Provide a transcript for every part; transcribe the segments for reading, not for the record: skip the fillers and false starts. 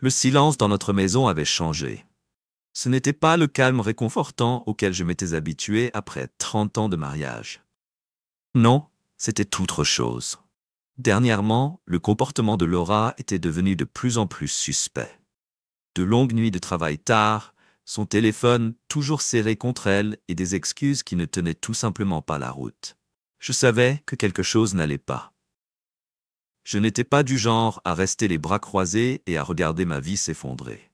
Le silence dans notre maison avait changé. Ce n'était pas le calme réconfortant auquel je m'étais habitué après 30 ans de mariage. Non, c'était autre chose. Dernièrement, le comportement de Laura était devenu de plus en plus suspect. De longues nuits de travail tard, son téléphone toujours serré contre elle et des excuses qui ne tenaient tout simplement pas la route. Je savais que quelque chose n'allait pas. Je n'étais pas du genre à rester les bras croisés et à regarder ma vie s'effondrer.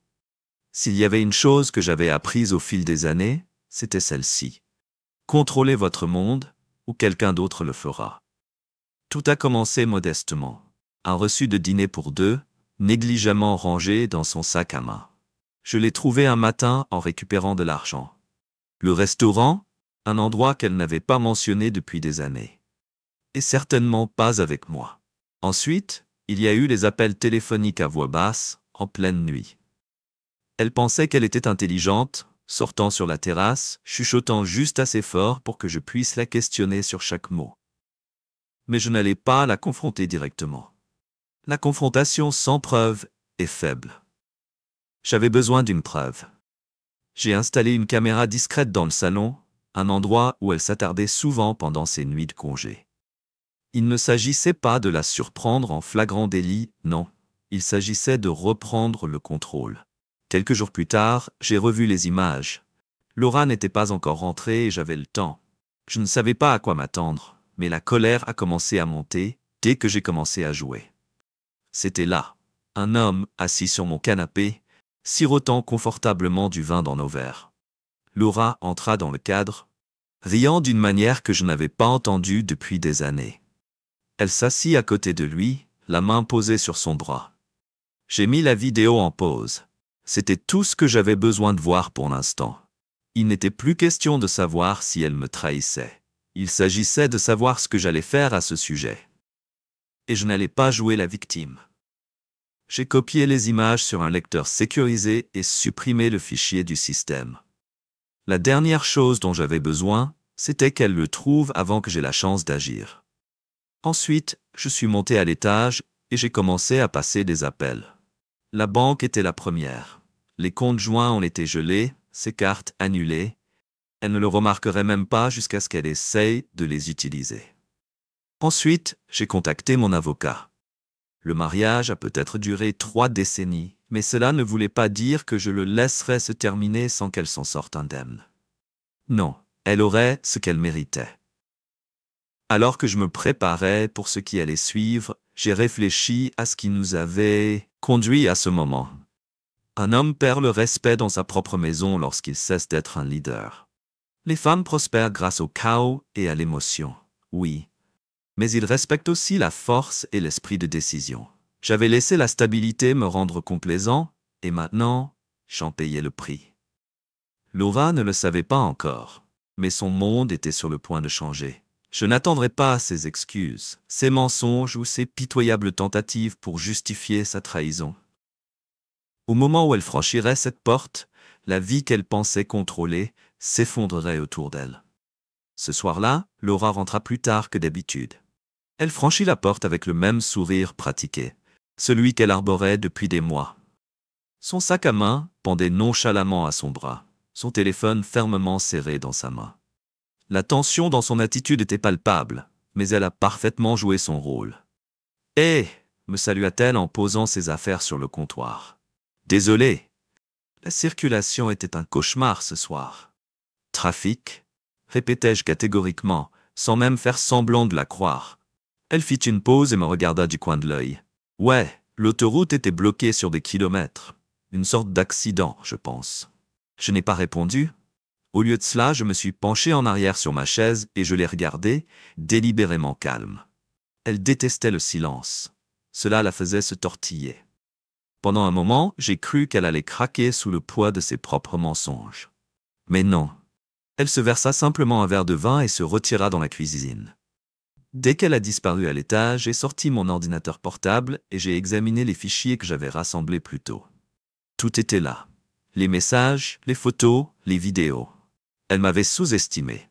S'il y avait une chose que j'avais apprise au fil des années, c'était celle-ci. Contrôlez votre monde, ou quelqu'un d'autre le fera. Tout a commencé modestement. Un reçu de dîner pour deux, négligemment rangé dans son sac à main. Je l'ai trouvé un matin en récupérant de l'argent. Le restaurant, un endroit qu'elle n'avait pas mentionné depuis des années. Et certainement pas avec moi. Ensuite, il y a eu les appels téléphoniques à voix basse, en pleine nuit. Elle pensait qu'elle était intelligente, sortant sur la terrasse, chuchotant juste assez fort pour que je puisse la questionner sur chaque mot. Mais je n'allais pas la confronter directement. La confrontation sans preuve est faible. J'avais besoin d'une preuve. J'ai installé une caméra discrète dans le salon, un endroit où elle s'attardait souvent pendant ses nuits de congé. Il ne s'agissait pas de la surprendre en flagrant délit, non. Il s'agissait de reprendre le contrôle. Quelques jours plus tard, j'ai revu les images. Laura n'était pas encore rentrée et j'avais le temps. Je ne savais pas à quoi m'attendre, mais la colère a commencé à monter dès que j'ai commencé à jouer. C'était là, un homme assis sur mon canapé, sirotant confortablement du vin dans nos verres. Laura entra dans le cadre, riant d'une manière que je n'avais pas entendue depuis des années. Elle s'assit à côté de lui, la main posée sur son bras. J'ai mis la vidéo en pause. C'était tout ce que j'avais besoin de voir pour l'instant. Il n'était plus question de savoir si elle me trahissait. Il s'agissait de savoir ce que j'allais faire à ce sujet. Et je n'allais pas jouer la victime. J'ai copié les images sur un lecteur sécurisé et supprimé le fichier du système. La dernière chose dont j'avais besoin, c'était qu'elle le trouve avant que j'aie la chance d'agir. Ensuite, je suis monté à l'étage et j'ai commencé à passer des appels. La banque était la première. Les comptes joints ont été gelés, ses cartes annulées. Elle ne le remarquerait même pas jusqu'à ce qu'elle essaye de les utiliser. Ensuite, j'ai contacté mon avocat. Le mariage a peut-être duré 3 décennies, mais cela ne voulait pas dire que je le laisserais se terminer sans qu'elle s'en sorte indemne. Non, elle aurait ce qu'elle méritait. Alors que je me préparais pour ce qui allait suivre, j'ai réfléchi à ce qui nous avait conduit à ce moment. Un homme perd le respect dans sa propre maison lorsqu'il cesse d'être un leader. Les femmes prospèrent grâce au chaos et à l'émotion, oui. Mais ils respectent aussi la force et l'esprit de décision. J'avais laissé la stabilité me rendre complaisant, et maintenant, j'en payais le prix. Laura ne le savait pas encore, mais son monde était sur le point de changer. Je n'attendrai pas ses excuses, ses mensonges ou ses pitoyables tentatives pour justifier sa trahison. Au moment où elle franchirait cette porte, la vie qu'elle pensait contrôler s'effondrerait autour d'elle. Ce soir-là, Laura rentra plus tard que d'habitude. Elle franchit la porte avec le même sourire pratiqué, celui qu'elle arborait depuis des mois. Son sac à main pendait nonchalamment à son bras, son téléphone fermement serré dans sa main. La tension dans son attitude était palpable, mais elle a parfaitement joué son rôle. « Hé !» me salua-t-elle en posant ses affaires sur le comptoir. « Désolé. La circulation était un cauchemar ce soir. »« Trafic ?» répétai-je catégoriquement, sans même faire semblant de la croire. Elle fit une pause et me regarda du coin de l'œil. « Ouais, l'autoroute était bloquée sur des kilomètres. Une sorte d'accident, je pense. » Je n'ai pas répondu. Au lieu de cela, je me suis penché en arrière sur ma chaise et je l'ai regardée, délibérément calme. Elle détestait le silence. Cela la faisait se tortiller. Pendant un moment, j'ai cru qu'elle allait craquer sous le poids de ses propres mensonges. Mais non. Elle se versa simplement un verre de vin et se retira dans la cuisine. Dès qu'elle a disparu à l'étage, j'ai sorti mon ordinateur portable et j'ai examiné les fichiers que j'avais rassemblés plus tôt. Tout était là. Les messages, les photos, les vidéos. Elle m'avait sous-estimé.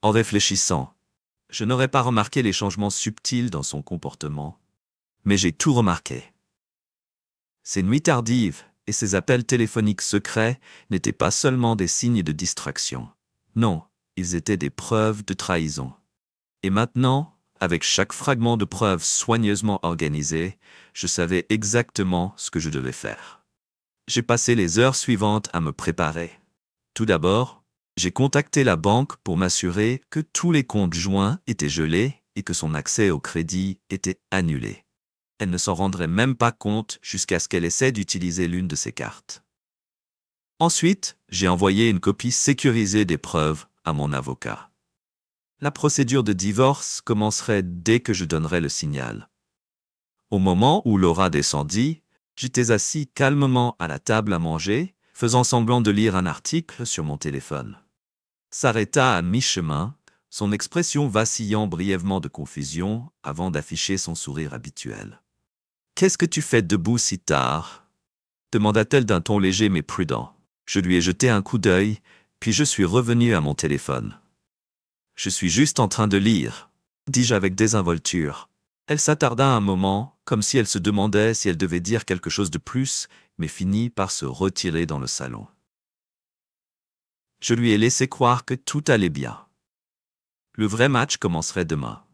En réfléchissant, je n'aurais pas remarqué les changements subtils dans son comportement, mais j'ai tout remarqué. Ces nuits tardives et ces appels téléphoniques secrets n'étaient pas seulement des signes de distraction. Non, ils étaient des preuves de trahison. Et maintenant, avec chaque fragment de preuve soigneusement organisé, je savais exactement ce que je devais faire. J'ai passé les heures suivantes à me préparer. Tout d'abord, j'ai contacté la banque pour m'assurer que tous les comptes joints étaient gelés et que son accès au crédit était annulé. Elle ne s'en rendrait même pas compte jusqu'à ce qu'elle essaie d'utiliser l'une de ses cartes. Ensuite, j'ai envoyé une copie sécurisée des preuves à mon avocat. La procédure de divorce commencerait dès que je donnerais le signal. Au moment où Laura descendit, j'étais assis calmement à la table à manger, faisant semblant de lire un article sur mon téléphone. S'arrêta à mi-chemin, son expression vacillant brièvement de confusion avant d'afficher son sourire habituel. « Qu'est-ce que tu fais debout si tard ?» demanda-t-elle d'un ton léger mais prudent. Je lui ai jeté un coup d'œil, puis je suis revenu à mon téléphone. « Je suis juste en train de lire, » dis-je avec désinvolture. Elle s'attarda un moment, comme si elle se demandait si elle devait dire quelque chose de plus, mais finit par se retirer dans le salon. Je lui ai laissé croire que tout allait bien. Le vrai match commencerait demain.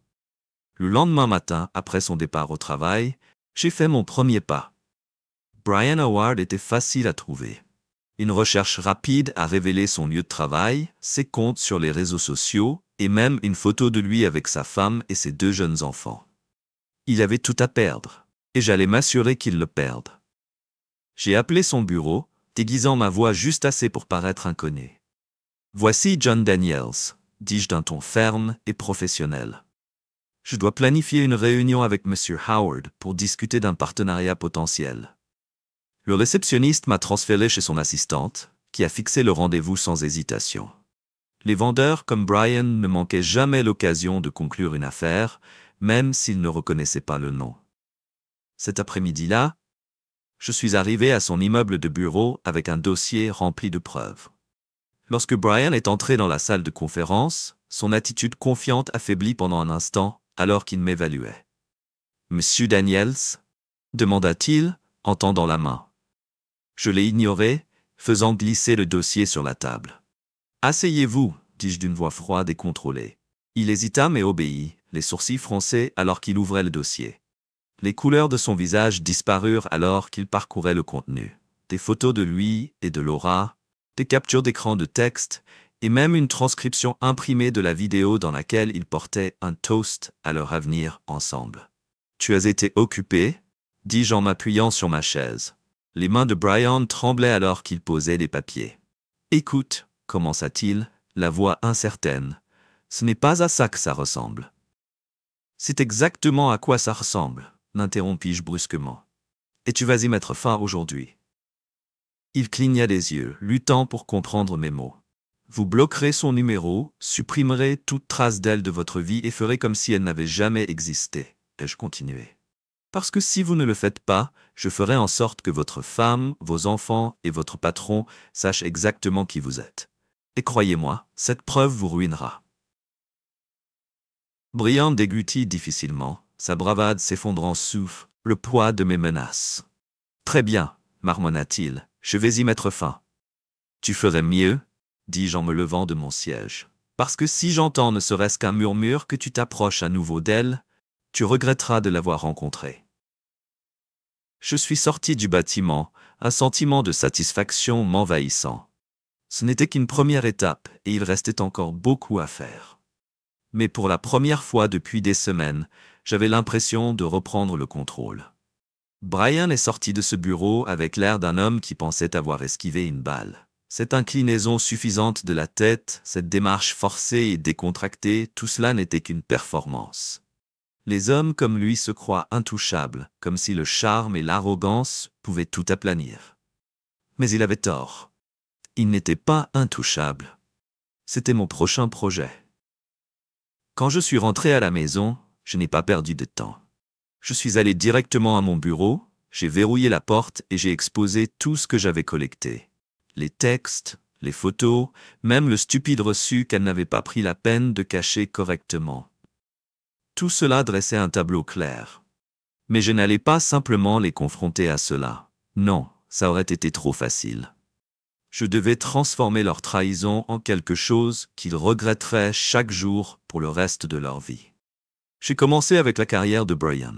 Le lendemain matin, après son départ au travail, j'ai fait mon premier pas. Brian Howard était facile à trouver. Une recherche rapide a révélé son lieu de travail, ses comptes sur les réseaux sociaux et même une photo de lui avec sa femme et ses 2 jeunes enfants. Il avait tout à perdre, et j'allais m'assurer qu'il le perde. J'ai appelé son bureau, déguisant ma voix juste assez pour paraître inconnu. « Voici John Daniels », dis-je d'un ton ferme et professionnel. « Je dois planifier une réunion avec M. Howard pour discuter d'un partenariat potentiel. » Le réceptionniste m'a transféré chez son assistante, qui a fixé le rendez-vous sans hésitation. Les vendeurs comme Brian ne manquaient jamais l'occasion de conclure une affaire, même s'ils ne reconnaissaient pas le nom. Cet après-midi-là, je suis arrivé à son immeuble de bureau avec un dossier rempli de preuves. Lorsque Brian est entré dans la salle de conférence, son attitude confiante affaiblit pendant un instant alors qu'il m'évaluait. « Monsieur Daniels ?» demanda-t-il en tendant la main. Je l'ai ignoré, faisant glisser le dossier sur la table. « Asseyez-vous » dis-je d'une voix froide et contrôlée. Il hésita mais obéit, les sourcils froncés alors qu'il ouvrait le dossier. Les couleurs de son visage disparurent alors qu'il parcourait le contenu. Des photos de lui et de Laura, des captures d'écran de texte et même une transcription imprimée de la vidéo dans laquelle ils portaient un toast à leur avenir ensemble. « Tu as été occupé ?» dis-je en m'appuyant sur ma chaise. Les mains de Brian tremblaient alors qu'il posait les papiers. « Écoute, » commença-t-il, la voix incertaine, « ce n'est pas à ça que ça ressemble. »« C'est exactement à quoi ça ressemble, » m'interrompis-je brusquement. « Et tu vas y mettre fin aujourd'hui. » Il cligna des yeux, luttant pour comprendre mes mots. « Vous bloquerez son numéro, supprimerez toute trace d'elle de votre vie et ferez comme si elle n'avait jamais existé. » ai-je continué. « Parce que si vous ne le faites pas, je ferai en sorte que votre femme, vos enfants et votre patron sachent exactement qui vous êtes. Et croyez-moi, cette preuve vous ruinera. » Brian déglutit difficilement, sa bravade s'effondrant sous le poids de mes menaces. « Très bien, » marmonna-t-il, « je vais y mettre fin. »« Tu ferais mieux, » dis-je en me levant de mon siège, « parce que si j'entends ne serait-ce qu'un murmure que tu t'approches à nouveau d'elle, tu regretteras de l'avoir rencontrée. » Je suis sorti du bâtiment, un sentiment de satisfaction m'envahissant. Ce n'était qu'une première étape et il restait encore beaucoup à faire. Mais pour la première fois depuis des semaines, j'avais l'impression de reprendre le contrôle. Brian est sorti de ce bureau avec l'air d'un homme qui pensait avoir esquivé une balle. Cette inclinaison suffisante de la tête, cette démarche forcée et décontractée, tout cela n'était qu'une performance. Les hommes comme lui se croient intouchables, comme si le charme et l'arrogance pouvaient tout aplanir. Mais il avait tort. Il n'était pas intouchable. C'était mon prochain projet. Quand je suis rentré à la maison, je n'ai pas perdu de temps. Je suis allé directement à mon bureau, j'ai verrouillé la porte et j'ai exposé tout ce que j'avais collecté. Les textes, les photos, même le stupide reçu qu'elle n'avait pas pris la peine de cacher correctement. Tout cela dressait un tableau clair. Mais je n'allais pas simplement les confronter à cela. Non, ça aurait été trop facile. Je devais transformer leur trahison en quelque chose qu'ils regretteraient chaque jour pour le reste de leur vie. J'ai commencé avec la carrière de Brian.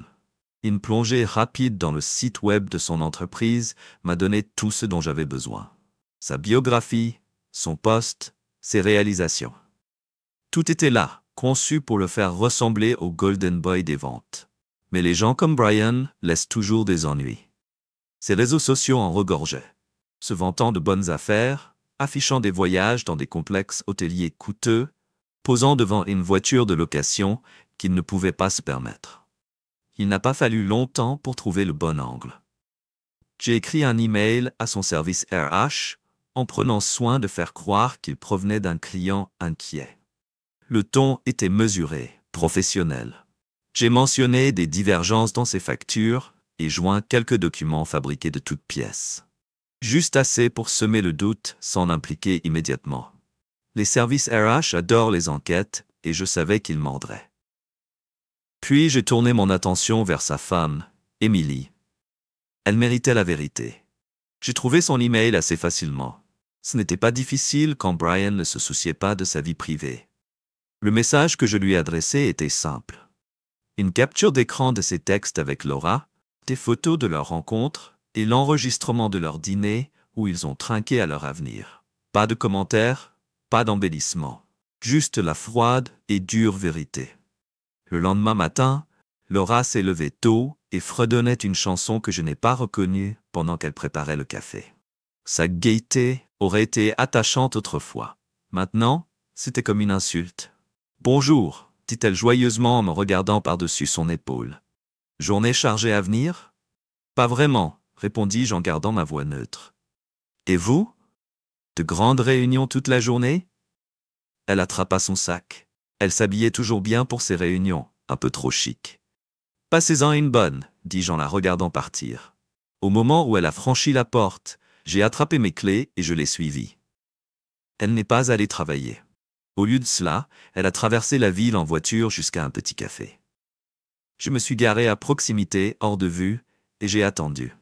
Une plongée rapide dans le site web de son entreprise m'a donné tout ce dont j'avais besoin. Sa biographie, son poste, ses réalisations. Tout était là, conçu pour le faire ressembler au Golden Boy des ventes. Mais les gens comme Brian laissent toujours des ennuis. Ses réseaux sociaux en regorgeaient, se vantant de bonnes affaires, affichant des voyages dans des complexes hôteliers coûteux, posant devant une voiture de location qu'il ne pouvait pas se permettre. Il n'a pas fallu longtemps pour trouver le bon angle. J'ai écrit un email à son service RH en prenant soin de faire croire qu'il provenait d'un client inquiet. Le ton était mesuré, professionnel. J'ai mentionné des divergences dans ses factures et joint quelques documents fabriqués de toutes pièces. Juste assez pour semer le doute sans l'impliquer immédiatement. Les services RH adorent les enquêtes et je savais qu'ils mendraient. Puis j'ai tourné mon attention vers sa femme, Emily. Elle méritait la vérité. J'ai trouvé son email assez facilement. Ce n'était pas difficile quand Brian ne se souciait pas de sa vie privée. Le message que je lui adressais était simple. Une capture d'écran de ses textes avec Laura, des photos de leur rencontre et l'enregistrement de leur dîner où ils ont trinqué à leur avenir. Pas de commentaires, pas d'embellissement. Juste la froide et dure vérité. Le lendemain matin, Laura s'est levée tôt et fredonnait une chanson que je n'ai pas reconnue pendant qu'elle préparait le café. Sa gaieté aurait été attachante autrefois. Maintenant, c'était comme une insulte. « Bonjour », dit-elle joyeusement en me regardant par-dessus son épaule. « Journée chargée à venir ?»« Pas vraiment », répondis-je en gardant ma voix neutre. « Et vous ? De grandes réunions toute la journée ?» Elle attrapa son sac. Elle s'habillait toujours bien pour ses réunions, un peu trop chic. « Passez-en une bonne, dis-je en la regardant partir. Au moment où elle a franchi la porte, j'ai attrapé mes clés et je l'ai suivie. Elle n'est pas allée travailler. Au lieu de cela, elle a traversé la ville en voiture jusqu'à un petit café. Je me suis garé à proximité, hors de vue, et j'ai attendu.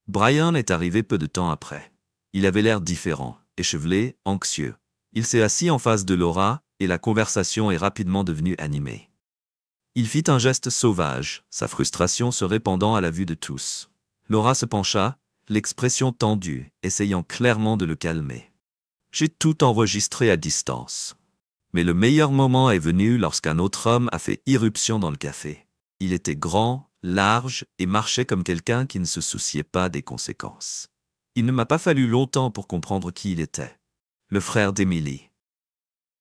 Brian est arrivé peu de temps après. Il avait l'air différent, échevelé, anxieux. Il s'est assis en face de Laura, et la conversation est rapidement devenue animée. Il fit un geste sauvage, sa frustration se répandant à la vue de tous. Laura se pencha, l'expression tendue, essayant clairement de le calmer. J'ai tout enregistré à distance. Mais le meilleur moment est venu lorsqu'un autre homme a fait irruption dans le café. Il était grand, large et marchait comme quelqu'un qui ne se souciait pas des conséquences. Il ne m'a pas fallu longtemps pour comprendre qui il était. Le frère d'Emily.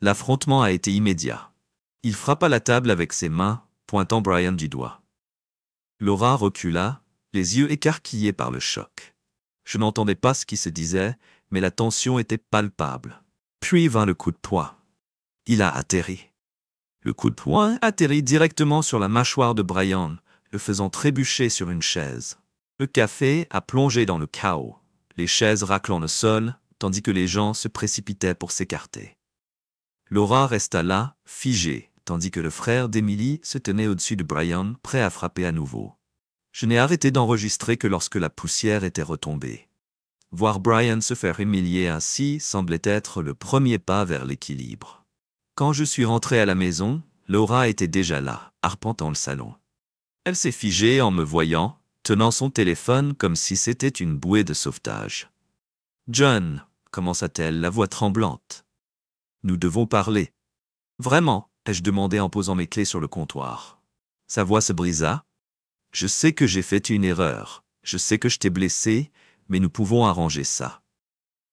L'affrontement a été immédiat. Il frappa la table avec ses mains, pointant Brian du doigt. Laura recula, les yeux écarquillés par le choc. Je n'entendais pas ce qui se disait, mais la tension était palpable. Puis vint le coup de poing. Il a atterri. Le coup de poing atterrit directement sur la mâchoire de Brian, le faisant trébucher sur une chaise. Le café a plongé dans le chaos, les chaises raclant le sol, tandis que les gens se précipitaient pour s'écarter. Laura resta là, figée, tandis que le frère d'Emily se tenait au-dessus de Brian, prêt à frapper à nouveau. Je n'ai arrêté d'enregistrer que lorsque la poussière était retombée. Voir Brian se faire humilier ainsi semblait être le premier pas vers l'équilibre. Quand je suis rentré à la maison, Laura était déjà là, arpentant le salon. Elle s'est figée en me voyant, tenant son téléphone comme si c'était une bouée de sauvetage. « John », commença-t-elle, la voix tremblante. « Nous devons parler. »« Vraiment ?» ai-je demandé en posant mes clés sur le comptoir. Sa voix se brisa. « Je sais que j'ai fait une erreur. Je sais que je t'ai blessé, mais nous pouvons arranger ça. »«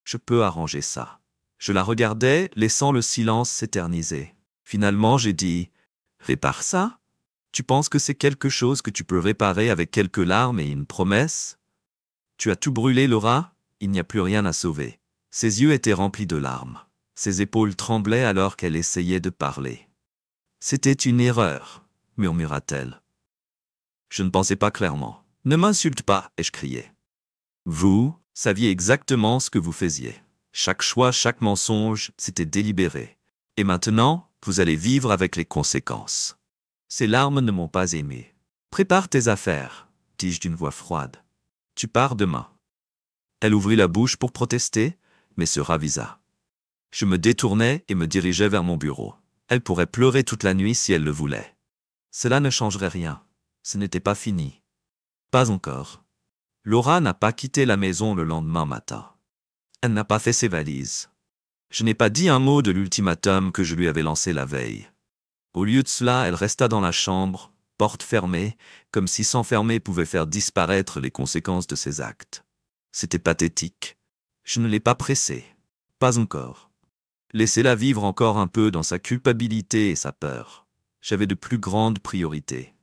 Je peux arranger ça. » Je la regardais, laissant le silence s'éterniser. Finalement, j'ai dit « Répare ça ? Tu penses que c'est quelque chose que tu peux réparer avec quelques larmes et une promesse ? Tu as tout brûlé, Laura ? Il n'y a plus rien à sauver. » Ses yeux étaient remplis de larmes. Ses épaules tremblaient alors qu'elle essayait de parler. « C'était une erreur, » murmura-t-elle. Je ne pensais pas clairement. « Ne m'insulte pas » ai-je crié. Vous saviez exactement ce que vous faisiez. Chaque choix, chaque mensonge, c'était délibéré. Et maintenant, vous allez vivre avec les conséquences. Ces larmes ne m'ont pas aimé. « Prépare tes affaires » dis-je d'une voix froide. Tu pars demain. Elle ouvrit la bouche pour protester, mais se ravisa. Je me détournai et me dirigeai vers mon bureau. Elle pourrait pleurer toute la nuit si elle le voulait. Cela ne changerait rien. Ce n'était pas fini. Pas encore. Laura n'a pas quitté la maison le lendemain matin. Elle n'a pas fait ses valises. Je n'ai pas dit un mot de l'ultimatum que je lui avais lancé la veille. Au lieu de cela, elle resta dans la chambre, porte fermée, comme si s'enfermer pouvait faire disparaître les conséquences de ses actes. C'était pathétique. Je ne l'ai pas pressée. Pas encore. Laissez-la vivre encore un peu dans sa culpabilité et sa peur. J'avais de plus grandes priorités.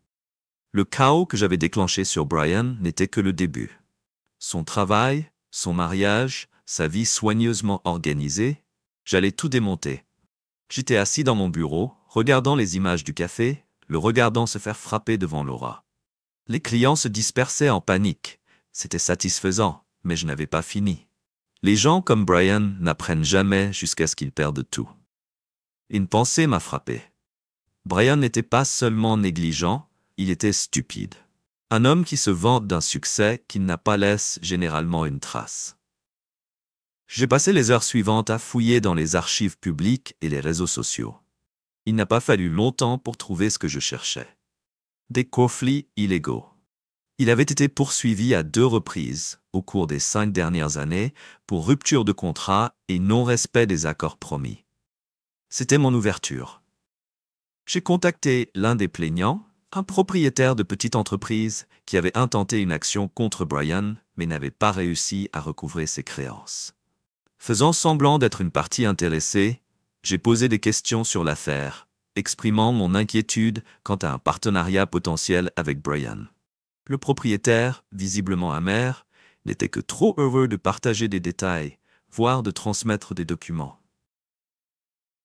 Le chaos que j'avais déclenché sur Brian n'était que le début. Son travail, son mariage, sa vie soigneusement organisée, j'allais tout démonter. J'étais assis dans mon bureau, regardant les images du café, le regardant se faire frapper devant Laura. Les clients se dispersaient en panique. C'était satisfaisant, mais je n'avais pas fini. Les gens comme Brian n'apprennent jamais jusqu'à ce qu'ils perdent tout. Une pensée m'a frappé. Brian n'était pas seulement négligent, il était stupide. Un homme qui se vante d'un succès qui n'a pas laissé généralement une trace. J'ai passé les heures suivantes à fouiller dans les archives publiques et les réseaux sociaux. Il n'a pas fallu longtemps pour trouver ce que je cherchais. Des conflits illégaux. Il avait été poursuivi à 2 reprises au cours des 5 dernières années pour rupture de contrat et non-respect des accords promis. C'était mon ouverture. J'ai contacté l'un des plaignants, un propriétaire de petite entreprise qui avait intenté une action contre Brian mais n'avait pas réussi à recouvrer ses créances. Faisant semblant d'être une partie intéressée, j'ai posé des questions sur l'affaire, exprimant mon inquiétude quant à un partenariat potentiel avec Brian. Le propriétaire, visiblement amer, n'était que trop heureux de partager des détails, voire de transmettre des documents.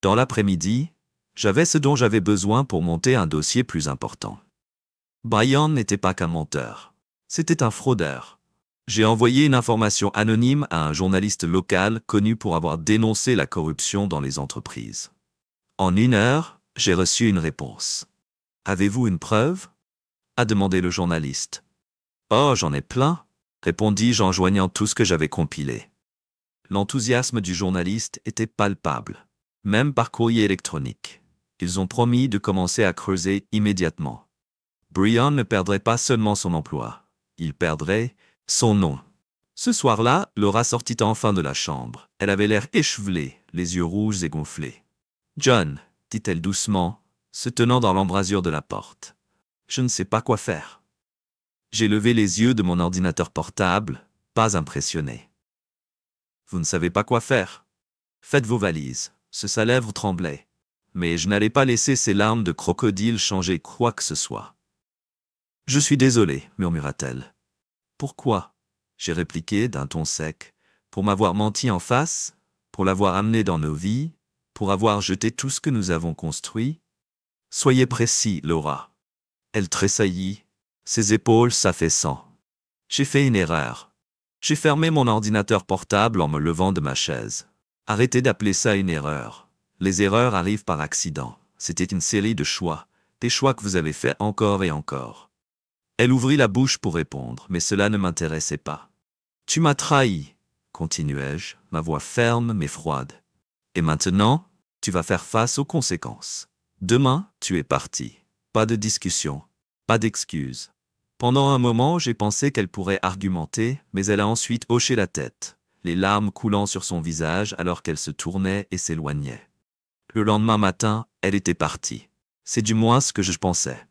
Dans l'après-midi, j'avais ce dont j'avais besoin pour monter un dossier plus important. Brian n'était pas qu'un menteur. C'était un fraudeur. J'ai envoyé une information anonyme à un journaliste local connu pour avoir dénoncé la corruption dans les entreprises. En 1 heure, j'ai reçu une réponse. « Avez-vous une preuve ?» a demandé le journaliste. « Oh, j'en ai plein », répondis-je en joignant tout ce que j'avais compilé. L'enthousiasme du journaliste était palpable, même par courrier électronique. Ils ont promis de commencer à creuser immédiatement. Brian ne perdrait pas seulement son emploi, il perdrait son nom. Ce soir-là, Laura sortit enfin de la chambre. Elle avait l'air échevelée, les yeux rouges et gonflés. « John », dit-elle doucement, se tenant dans l'embrasure de la porte. « Je ne sais pas quoi faire. » J'ai levé les yeux de mon ordinateur portable, pas impressionné. « Vous ne savez pas quoi faire. Faites vos valises. » Sa lèvre tremblait. Mais je n'allais pas laisser ces larmes de crocodile changer quoi que ce soit. « Je suis désolé, murmura-t-elle. « Pourquoi ?» j'ai répliqué d'un ton sec. « Pour m'avoir menti en face, pour l'avoir amené dans nos vies, pour avoir jeté tout ce que nous avons construit. Soyez précis, Laura. » Elle tressaillit, ses épaules s'affaissant. « J'ai fait une erreur. J'ai fermé mon ordinateur portable en me levant de ma chaise. Arrêtez d'appeler ça une erreur. Les erreurs arrivent par accident. C'était une série de choix, des choix que vous avez faits encore et encore. » Elle ouvrit la bouche pour répondre, mais cela ne m'intéressait pas. « Tu m'as trahi, » continuai-je, ma voix ferme mais froide. « Et maintenant, tu vas faire face aux conséquences. Demain, tu es parti. Pas de discussion, pas d'excuses. » Pendant un moment, j'ai pensé qu'elle pourrait argumenter, mais elle a ensuite hoché la tête, les larmes coulant sur son visage alors qu'elle se tournait et s'éloignait. Le lendemain matin, elle était partie. C'est du moins ce que je pensais.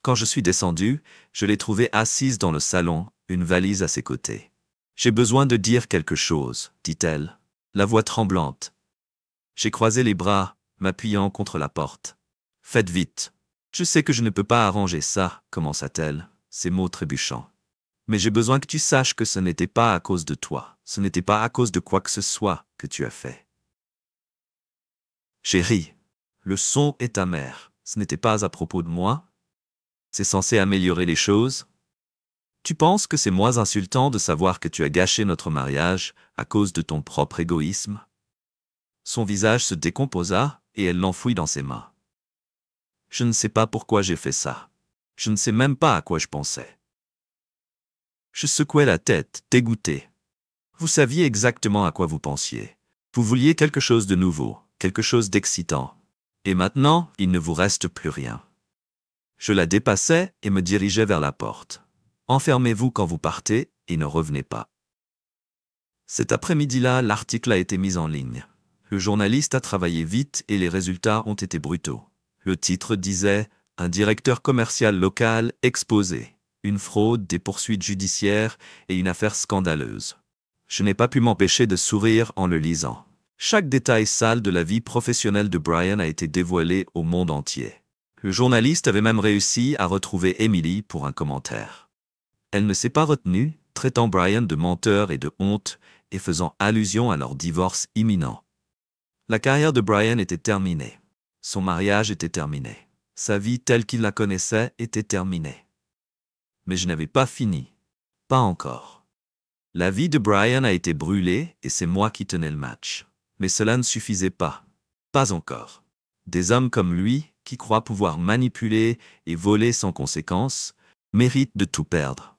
Quand je suis descendu, je l'ai trouvée assise dans le salon, une valise à ses côtés. « J'ai besoin de dire quelque chose, » dit-elle, la voix tremblante. J'ai croisé les bras, m'appuyant contre la porte. « Faites vite. Je sais que je ne peux pas arranger ça, » commença-t-elle, ses mots trébuchants. « Mais j'ai besoin que tu saches que ce n'était pas à cause de toi, ce n'était pas à cause de quoi que ce soit que tu as fait. » J'ai ri. Le son est amer. Ce n'était pas à propos de moi. C'est censé améliorer les choses. Tu penses que c'est moins insultant de savoir que tu as gâché notre mariage à cause de ton propre égoïsme? Son visage se décomposa et elle l'enfouit dans ses mains. Je ne sais pas pourquoi j'ai fait ça. Je ne sais même pas à quoi je pensais. Je secouais la tête, dégoûté. Vous saviez exactement à quoi vous pensiez. Vous vouliez quelque chose de nouveau, quelque chose d'excitant. Et maintenant, il ne vous reste plus rien. Je la dépassais et me dirigeais vers la porte. Enfermez-vous quand vous partez et ne revenez pas. Cet après-midi-là, l'article a été mis en ligne. Le journaliste a travaillé vite et les résultats ont été brutaux. Le titre disait « Un directeur commercial local exposé. Une fraude, des poursuites judiciaires et une affaire scandaleuse. » Je n'ai pas pu m'empêcher de sourire en le lisant. Chaque détail sale de la vie professionnelle de Brian a été dévoilé au monde entier. Le journaliste avait même réussi à retrouver Emily pour un commentaire. Elle ne s'est pas retenue, traitant Brian de menteur et de honte et faisant allusion à leur divorce imminent. La carrière de Brian était terminée. Son mariage était terminé. Sa vie telle qu'il la connaissait était terminée. Mais je n'avais pas fini. Pas encore. La vie de Brian a été brûlée et c'est moi qui tenais le match. Mais cela ne suffisait pas. Pas encore. Des hommes comme lui, qui croient pouvoir manipuler et voler sans conséquence, méritent de tout perdre.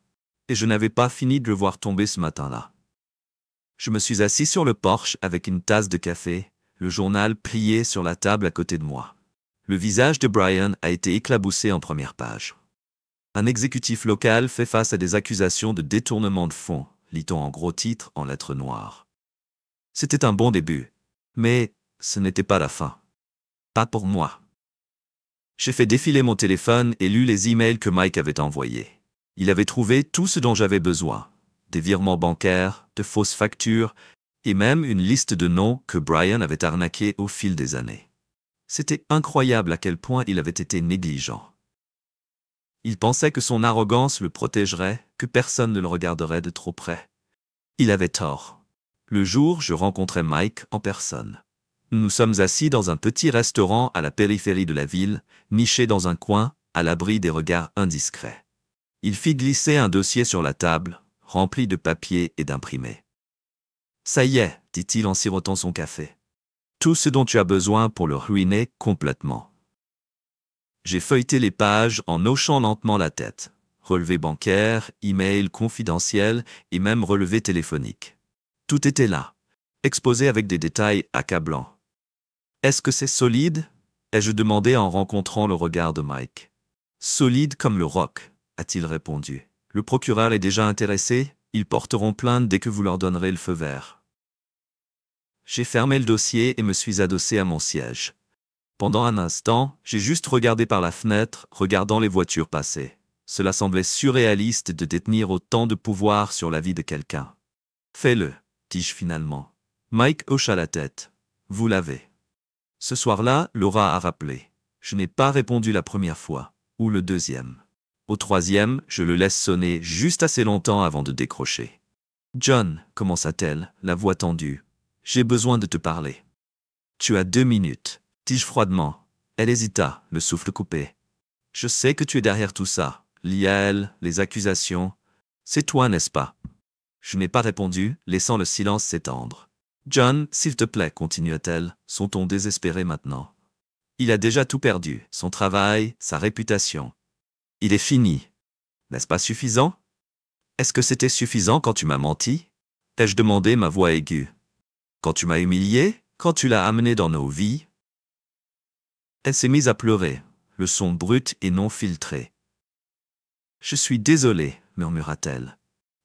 Et je n'avais pas fini de le voir tomber ce matin-là. Je me suis assis sur le porche avec une tasse de café, le journal plié sur la table à côté de moi. Le visage de Brian a été éclaboussé en première page. Un exécutif local fait face à des accusations de détournement de fonds, lit-on en gros titres en lettres noires. C'était un bon début, mais ce n'était pas la fin. Pas pour moi. J'ai fait défiler mon téléphone et lu les emails que Mike avait envoyés. Il avait trouvé tout ce dont j'avais besoin. Des virements bancaires, de fausses factures, et même une liste de noms que Brian avait arnaqués au fil des années. C'était incroyable à quel point il avait été négligent. Il pensait que son arrogance le protégerait, que personne ne le regarderait de trop près. Il avait tort. Le jour, je rencontrai Mike en personne. Nous nous sommes assis dans un petit restaurant à la périphérie de la ville, niché dans un coin, à l'abri des regards indiscrets. Il fit glisser un dossier sur la table, rempli de papiers et d'imprimés. « Ça y est, dit-il en sirotant son café. Tout ce dont tu as besoin pour le ruiner complètement. » J'ai feuilleté les pages en hochant lentement la tête. Relevé bancaire, email confidentiel et même relevé téléphonique. Tout était là, exposé avec des détails accablants. « Est-ce que c'est solide ?» ai-je demandé en rencontrant le regard de Mike. « Solide comme le roc », a-t-il répondu. « Le procureur est déjà intéressé, ils porteront plainte dès que vous leur donnerez le feu vert. » J'ai fermé le dossier et me suis adossé à mon siège. Pendant un instant, j'ai juste regardé par la fenêtre, regardant les voitures passer. Cela semblait surréaliste de détenir autant de pouvoir sur la vie de quelqu'un. « Fais-le, dis-je finalement. Mike hocha la tête. « Vous l'avez. » Ce soir-là, Laura a rappelé. Je n'ai pas répondu la première fois, ou le deuxième. Au troisième, je le laisse sonner juste assez longtemps avant de décrocher. « John, commença-t-elle, la voix tendue. J'ai besoin de te parler. »« Tu as 2 minutes, dis-je froidement. Elle hésita, le souffle coupé. « Je sais que tu es derrière tout ça, lié à elle, les accusations. C'est toi, n'est-ce pas ?» Je n'ai pas répondu, laissant le silence s'étendre. « John, s'il te plaît, continua-t-elle, son ton désespéré maintenant. Il a déjà tout perdu, son travail, sa réputation. Il est fini. N'est-ce pas suffisant? Est-ce que c'était suffisant quand tu m'as menti? Ai-je demandé, ma voix aiguë. Quand tu m'as humilié? Quand tu l'as amené dans nos vies? Elle s'est mise à pleurer, le son brut et non filtré. Je suis désolée, murmura-t-elle.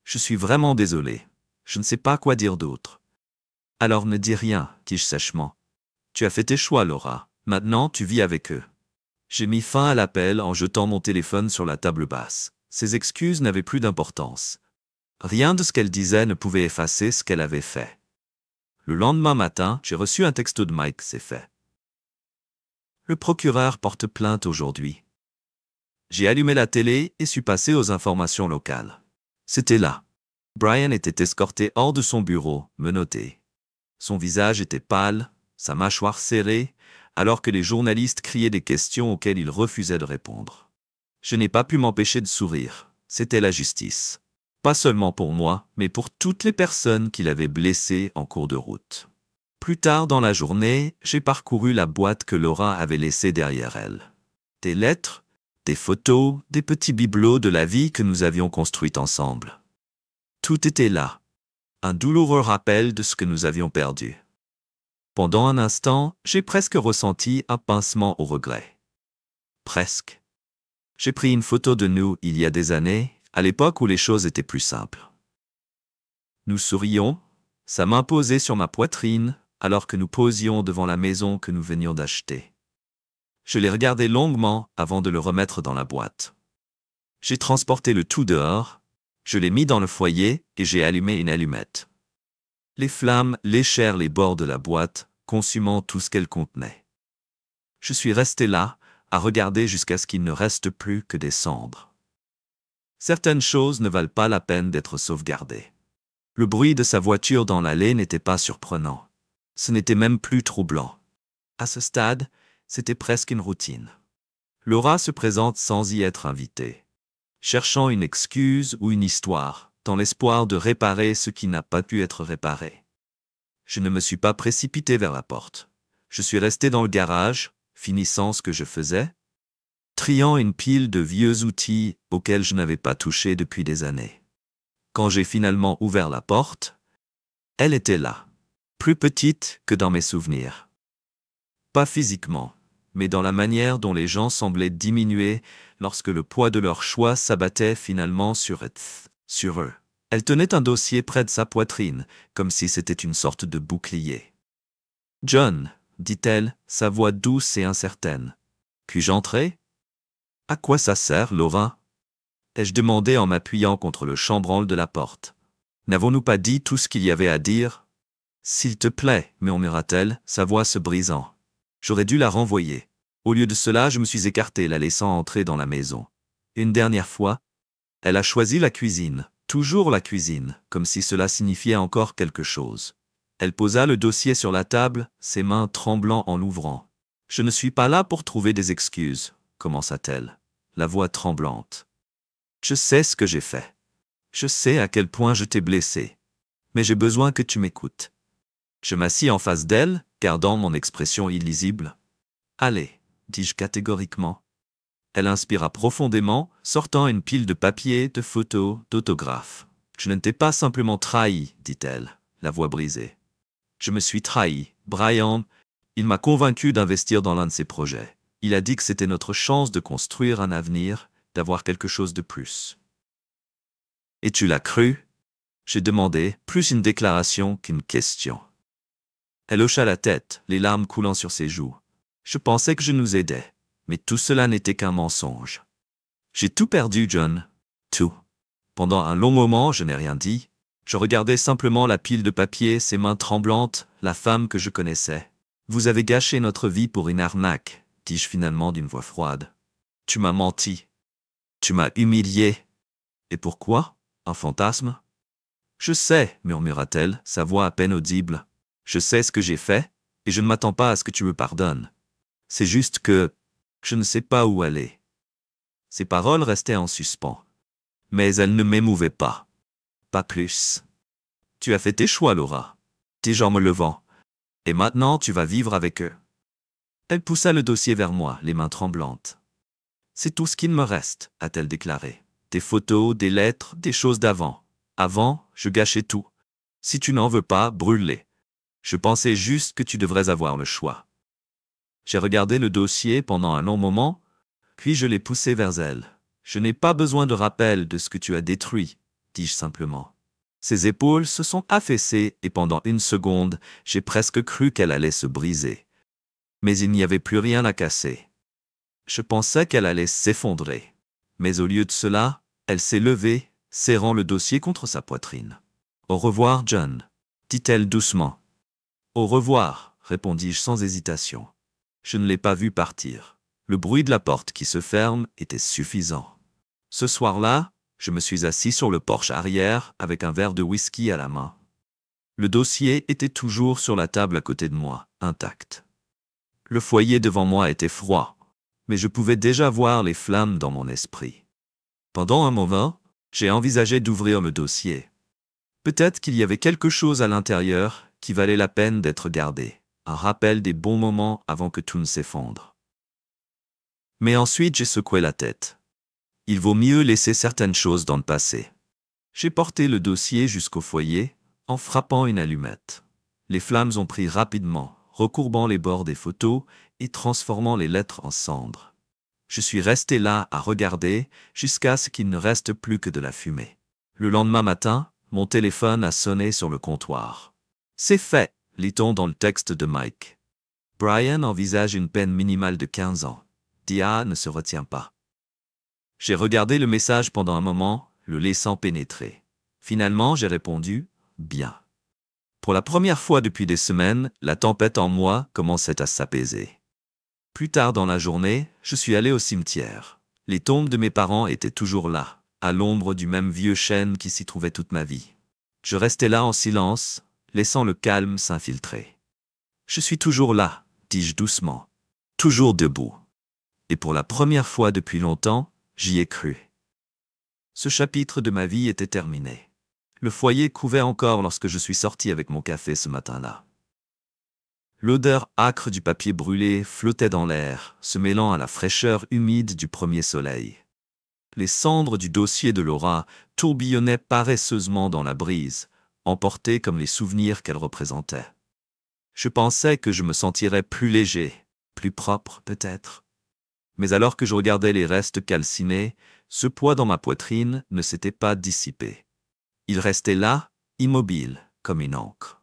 Je suis vraiment désolée. Je ne sais pas quoi dire d'autre. Alors ne dis rien, dis-je sèchement. Tu as fait tes choix, Laura. Maintenant, tu vis avec eux. J'ai mis fin à l'appel en jetant mon téléphone sur la table basse. Ses excuses n'avaient plus d'importance. Rien de ce qu'elle disait ne pouvait effacer ce qu'elle avait fait. Le lendemain matin, j'ai reçu un texto de Mike, c'est fait. Le procureur porte plainte aujourd'hui. J'ai allumé la télé et suis passé aux informations locales. C'était là. Brian était escorté hors de son bureau, menotté. Son visage était pâle, sa mâchoire serrée, alors que les journalistes criaient des questions auxquelles il refusait de répondre. Je n'ai pas pu m'empêcher de sourire. C'était la justice. Pas seulement pour moi, mais pour toutes les personnes qu'il avait blessées en cours de route. Plus tard dans la journée, j'ai parcouru la boîte que Laura avait laissée derrière elle. Des lettres, des photos, des petits bibelots de la vie que nous avions construite ensemble. Tout était là. Un douloureux rappel de ce que nous avions perdu. Pendant un instant, j'ai presque ressenti un pincement au regret. Presque. J'ai pris une photo de nous il y a des années, à l'époque où les choses étaient plus simples. Nous sourions, sa main posée sur ma poitrine, alors que nous posions devant la maison que nous venions d'acheter. Je l'ai regardé longuement avant de le remettre dans la boîte. J'ai transporté le tout dehors, je l'ai mis dans le foyer et j'ai allumé une allumette. Les flammes léchèrent les bords de la boîte, consumant tout ce qu'elle contenait. Je suis resté là, à regarder jusqu'à ce qu'il ne reste plus que des cendres. Certaines choses ne valent pas la peine d'être sauvegardées. Le bruit de sa voiture dans l'allée n'était pas surprenant. Ce n'était même plus troublant. À ce stade, c'était presque une routine. Laura se présente sans y être invitée, cherchant une excuse ou une histoire, dans l'espoir de réparer ce qui n'a pas pu être réparé. Je ne me suis pas précipité vers la porte. Je suis resté dans le garage, finissant ce que je faisais, triant une pile de vieux outils auxquels je n'avais pas touché depuis des années. Quand j'ai finalement ouvert la porte, elle était là, plus petite que dans mes souvenirs. Pas physiquement, mais dans la manière dont les gens semblaient diminuer lorsque le poids de leur choix s'abattait finalement sur eux. Elle tenait un dossier près de sa poitrine, comme si c'était une sorte de bouclier. « John », dit-elle, sa voix douce et incertaine. « Puis-je entrer ?»« À quoi ça sert, Laura ?» ai-je demandé en m'appuyant contre le chambranle de la porte. « N'avons-nous pas dit tout ce qu'il y avait à dire ?»« S'il te plaît, murmura-t-elle, sa voix se brisant. J'aurais dû la renvoyer. Au lieu de cela, je me suis écarté, la laissant entrer dans la maison. Une dernière fois, elle a choisi la cuisine, toujours la cuisine, comme si cela signifiait encore quelque chose. Elle posa le dossier sur la table, ses mains tremblant en l'ouvrant. « Je ne suis pas là pour trouver des excuses, » commença-t-elle, la voix tremblante. « Je sais ce que j'ai fait. Je sais à quel point je t'ai blessé. Mais j'ai besoin que tu m'écoutes. » Je m'assis en face d'elle, gardant mon expression illisible. « Allez, » dis-je catégoriquement. Elle inspira profondément, sortant une pile de papiers, de photos, d'autographes. « Je ne t'ai pas simplement trahi, » dit-elle, la voix brisée. « Je me suis trahi. Brian, il m'a convaincu d'investir dans l'un de ses projets. Il a dit que c'était notre chance de construire un avenir, d'avoir quelque chose de plus. »« Et tu l'as cru ?» j'ai demandé, plus une déclaration qu'une question. Elle hocha la tête, les larmes coulant sur ses joues. Je pensais que je nous aidais, mais tout cela n'était qu'un mensonge. J'ai tout perdu, John. Tout. Pendant un long moment, je n'ai rien dit. Je regardais simplement la pile de papier, ses mains tremblantes, la femme que je connaissais. Vous avez gâché notre vie pour une arnaque, dis-je finalement d'une voix froide. Tu m'as menti. Tu m'as humilié. Et pourquoi? Un fantasme? Je sais, murmura-t-elle, sa voix à peine audible. Je sais ce que j'ai fait, et je ne m'attends pas à ce que tu me pardonnes. C'est juste que je ne sais pas où aller. Ses paroles restaient en suspens. Mais elles ne m'émouvaient pas. Pas plus. Tu as fait tes choix, Laura, dis-je en me levant. Et maintenant, tu vas vivre avec eux. Elle poussa le dossier vers moi, les mains tremblantes. C'est tout ce qu'il me reste, a-t-elle déclaré. Des photos, des lettres, des choses d'avant. Avant, je gâchais tout. Si tu n'en veux pas, brûle-les. Je pensais juste que tu devrais avoir le choix. J'ai regardé le dossier pendant un long moment, puis je l'ai poussé vers elle. Je n'ai pas besoin de rappel de ce que tu as détruit, dis-je simplement. Ses épaules se sont affaissées et pendant une seconde, j'ai presque cru qu'elle allait se briser. Mais il n'y avait plus rien à casser. Je pensais qu'elle allait s'effondrer. Mais au lieu de cela, elle s'est levée, serrant le dossier contre sa poitrine. « Au revoir, John », dit-elle doucement. « Au revoir », répondis-je sans hésitation. Je ne l'ai pas vue partir. Le bruit de la porte qui se ferme était suffisant. Ce soir-là, je me suis assis sur le porche arrière avec un verre de whisky à la main. Le dossier était toujours sur la table à côté de moi, intact. Le foyer devant moi était froid, mais je pouvais déjà voir les flammes dans mon esprit. Pendant un moment, j'ai envisagé d'ouvrir le dossier. Peut-être qu'il y avait quelque chose à l'intérieur qui valait la peine d'être gardé, un rappel des bons moments avant que tout ne s'effondre. Mais ensuite j'ai secoué la tête. Il vaut mieux laisser certaines choses dans le passé. J'ai porté le dossier jusqu'au foyer, en frappant une allumette. Les flammes ont pris rapidement, recourbant les bords des photos et transformant les lettres en cendres. Je suis resté là à regarder jusqu'à ce qu'il ne reste plus que de la fumée. Le lendemain matin, mon téléphone a sonné sur le comptoir. C'est fait, lit-on dans le texte de Mike. Brian envisage une peine minimale de 15 ans. Dia ne se retient pas. J'ai regardé le message pendant un moment, le laissant pénétrer. Finalement, j'ai répondu « Bien ». Pour la première fois depuis des semaines, la tempête en moi commençait à s'apaiser. Plus tard dans la journée, je suis allé au cimetière. Les tombes de mes parents étaient toujours là, à l'ombre du même vieux chêne qui s'y trouvait toute ma vie. Je restais là en silence, laissant le calme s'infiltrer. Je suis toujours là, dis-je doucement, toujours debout. Et pour la première fois depuis longtemps, j'y ai cru. Ce chapitre de ma vie était terminé. Le foyer couvait encore lorsque je suis sorti avec mon café ce matin-là. L'odeur âcre du papier brûlé flottait dans l'air, se mêlant à la fraîcheur humide du premier soleil. Les cendres du dossier de Laura tourbillonnaient paresseusement dans la brise, emportées comme les souvenirs qu'elles représentaient. Je pensais que je me sentirais plus léger, plus propre peut-être. Mais alors que je regardais les restes calcinés, ce poids dans ma poitrine ne s'était pas dissipé. Il restait là, immobile, comme une encre.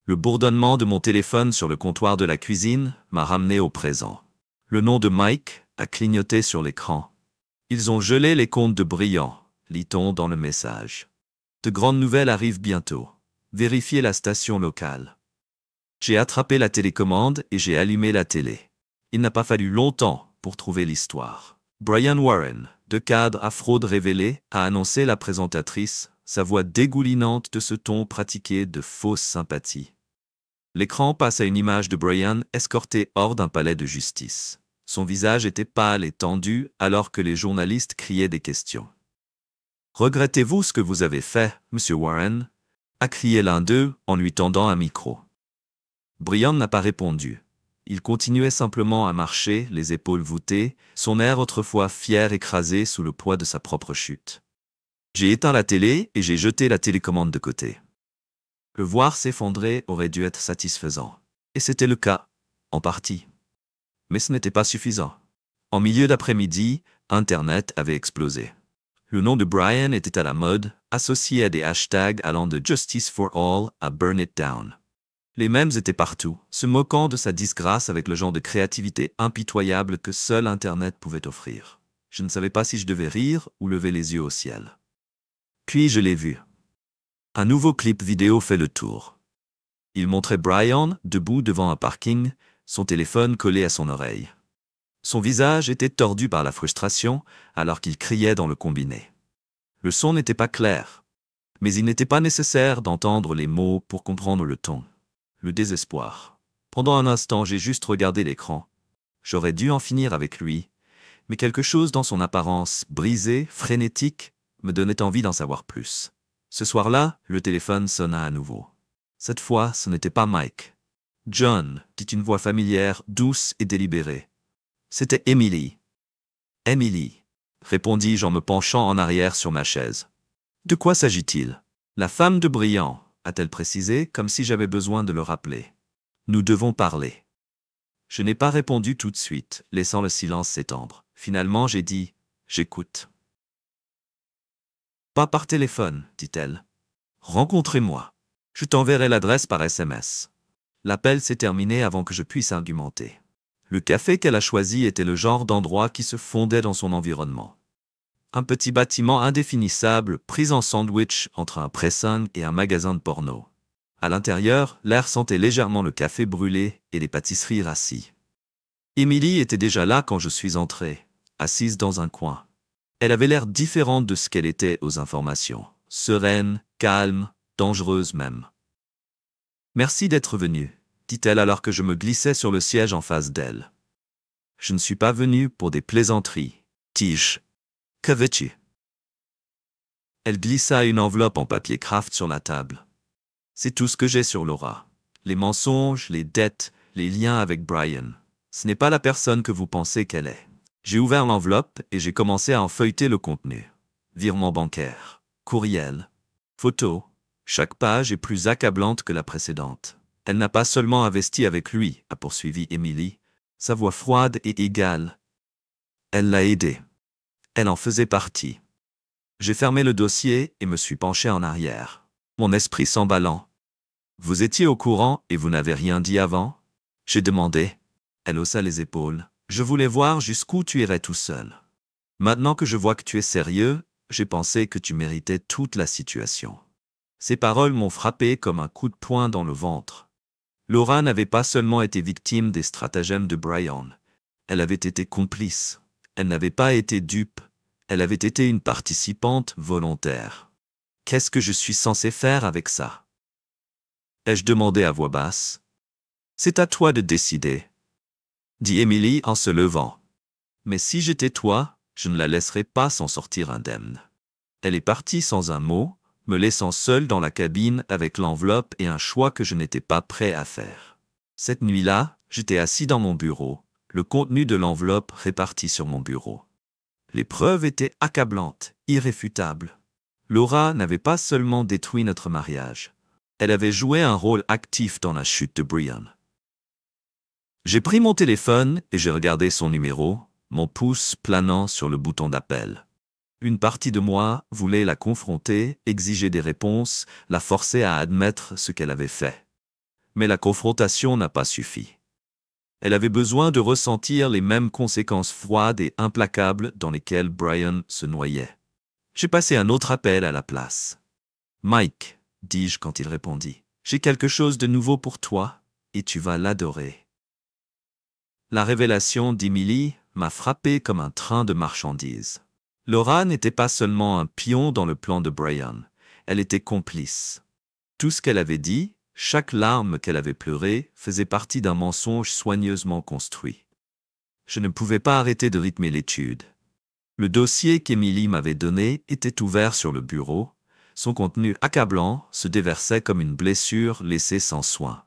Le bourdonnement de mon téléphone sur le comptoir de la cuisine m'a ramené au présent. Le nom de Mike a clignoté sur l'écran. Ils ont gelé les comptes de Brian, lit-on dans le message. De grandes nouvelles arrivent bientôt. Vérifiez la station locale. J'ai attrapé la télécommande et j'ai allumé la télé. Il n'a pas fallu longtemps pour trouver l'histoire. Brian Warren, de cadre à fraude révélée, a annoncé la présentatrice, sa voix dégoulinante de ce ton pratiqué de fausse sympathie. L'écran passe à une image de Brian escorté hors d'un palais de justice. Son visage était pâle et tendu alors que les journalistes criaient des questions. « Regrettez-vous ce que vous avez fait, Monsieur Warren ?» a crié l'un d'eux en lui tendant un micro. Brian n'a pas répondu. Il continuait simplement à marcher, les épaules voûtées, son air autrefois fier écrasé sous le poids de sa propre chute. J'ai éteint la télé et j'ai jeté la télécommande de côté. Le voir s'effondrer aurait dû être satisfaisant. Et c'était le cas, en partie. Mais ce n'était pas suffisant. En milieu d'après-midi, Internet avait explosé. Le nom de Brian était à la mode, associé à des hashtags allant de Justice for All à Burn It Down. Les mèmes étaient partout, se moquant de sa disgrâce avec le genre de créativité impitoyable que seul Internet pouvait offrir. Je ne savais pas si je devais rire ou lever les yeux au ciel. Puis je l'ai vu. Un nouveau clip vidéo fait le tour. Il montrait Brian debout devant un parking, son téléphone collé à son oreille. Son visage était tordu par la frustration alors qu'il criait dans le combiné. Le son n'était pas clair, mais il n'était pas nécessaire d'entendre les mots pour comprendre le ton. Le désespoir. Pendant un instant, j'ai juste regardé l'écran. J'aurais dû en finir avec lui, mais quelque chose dans son apparence brisée, frénétique, me donnait envie d'en savoir plus. Ce soir-là, le téléphone sonna à nouveau. Cette fois, ce n'était pas Mike. « John », dit une voix familière, douce et délibérée. C'était Emily. « Emily », répondis-je en me penchant en arrière sur ma chaise. « De quoi s'agit-il » ? « La femme de Brian », a-t-elle précisé, comme si j'avais besoin de le rappeler. « Nous devons parler. » Je n'ai pas répondu tout de suite, laissant le silence s'étendre. Finalement, j'ai dit « J'écoute. » « Pas par téléphone, dit-elle. Rencontrez-moi. Je t'enverrai l'adresse par SMS. » L'appel s'est terminé avant que je puisse argumenter. Le café qu'elle a choisi était le genre d'endroit qui se fondait dans son environnement. Un petit bâtiment indéfinissable pris en sandwich entre un pressing et un magasin de porno. À l'intérieur, l'air sentait légèrement le café brûlé et les pâtisseries rassis. Emily était déjà là quand je suis entré, assise dans un coin. Elle avait l'air différente de ce qu'elle était aux informations. Sereine, calme, dangereuse même. « Merci d'être venue, dit-elle alors que je me glissais sur le siège en face d'elle. « Je ne suis pas venue pour des plaisanteries, dis-je. Que veux-tu » Elle glissa une enveloppe en papier craft sur la table. « C'est tout ce que j'ai sur Laura. Les mensonges, les dettes, les liens avec Brian. Ce n'est pas la personne que vous pensez qu'elle est. » J'ai ouvert l'enveloppe et j'ai commencé à en feuilleter le contenu. Virement bancaire. Courriel. Photo. Chaque page est plus accablante que la précédente. Elle n'a pas seulement investi avec lui, a poursuivi Emily. Sa voix froide et égale. Elle l'a aidé. Elle en faisait partie. J'ai fermé le dossier et me suis penché en arrière. Mon esprit s'emballant. Vous étiez au courant et vous n'avez rien dit avant? J'ai demandé. Elle haussa les épaules. Je voulais voir jusqu'où tu irais tout seul. Maintenant que je vois que tu es sérieux, j'ai pensé que tu méritais toute la situation. Ces paroles m'ont frappé comme un coup de poing dans le ventre. Laura n'avait pas seulement été victime des stratagèmes de Brian. Elle avait été complice. Elle n'avait pas été dupe. Elle avait été une participante volontaire. Qu'est-ce que je suis censé faire avec ça? Ai-je demandé à voix basse. C'est à toi de décider, dit Emily en se levant. Mais si j'étais toi, je ne la laisserais pas s'en sortir indemne. Elle est partie sans un mot, me laissant seule dans la cabine avec l'enveloppe et un choix que je n'étais pas prêt à faire. Cette nuit-là, j'étais assis dans mon bureau, le contenu de l'enveloppe réparti sur mon bureau. Les preuves étaient accablantes, irréfutables. Laura n'avait pas seulement détruit notre mariage. Elle avait joué un rôle actif dans la chute de Brian. J'ai pris mon téléphone et j'ai regardé son numéro, mon pouce planant sur le bouton d'appel. Une partie de moi voulait la confronter, exiger des réponses, la forcer à admettre ce qu'elle avait fait. Mais la confrontation n'a pas suffi. Elle avait besoin de ressentir les mêmes conséquences froides et implacables dans lesquelles Brian se noyait. J'ai passé un autre appel à la place. « Mike », dis-je quand il répondit, « j'ai quelque chose de nouveau pour toi et tu vas l'adorer. » La révélation d'Emily m'a frappé comme un train de marchandises. Laura n'était pas seulement un pion dans le plan de Brian, elle était complice. Tout ce qu'elle avait dit, chaque larme qu'elle avait pleurée, faisait partie d'un mensonge soigneusement construit. Je ne pouvais pas arrêter de rythmer l'étude. Le dossier qu'Emily m'avait donné était ouvert sur le bureau. Son contenu accablant se déversait comme une blessure laissée sans soin.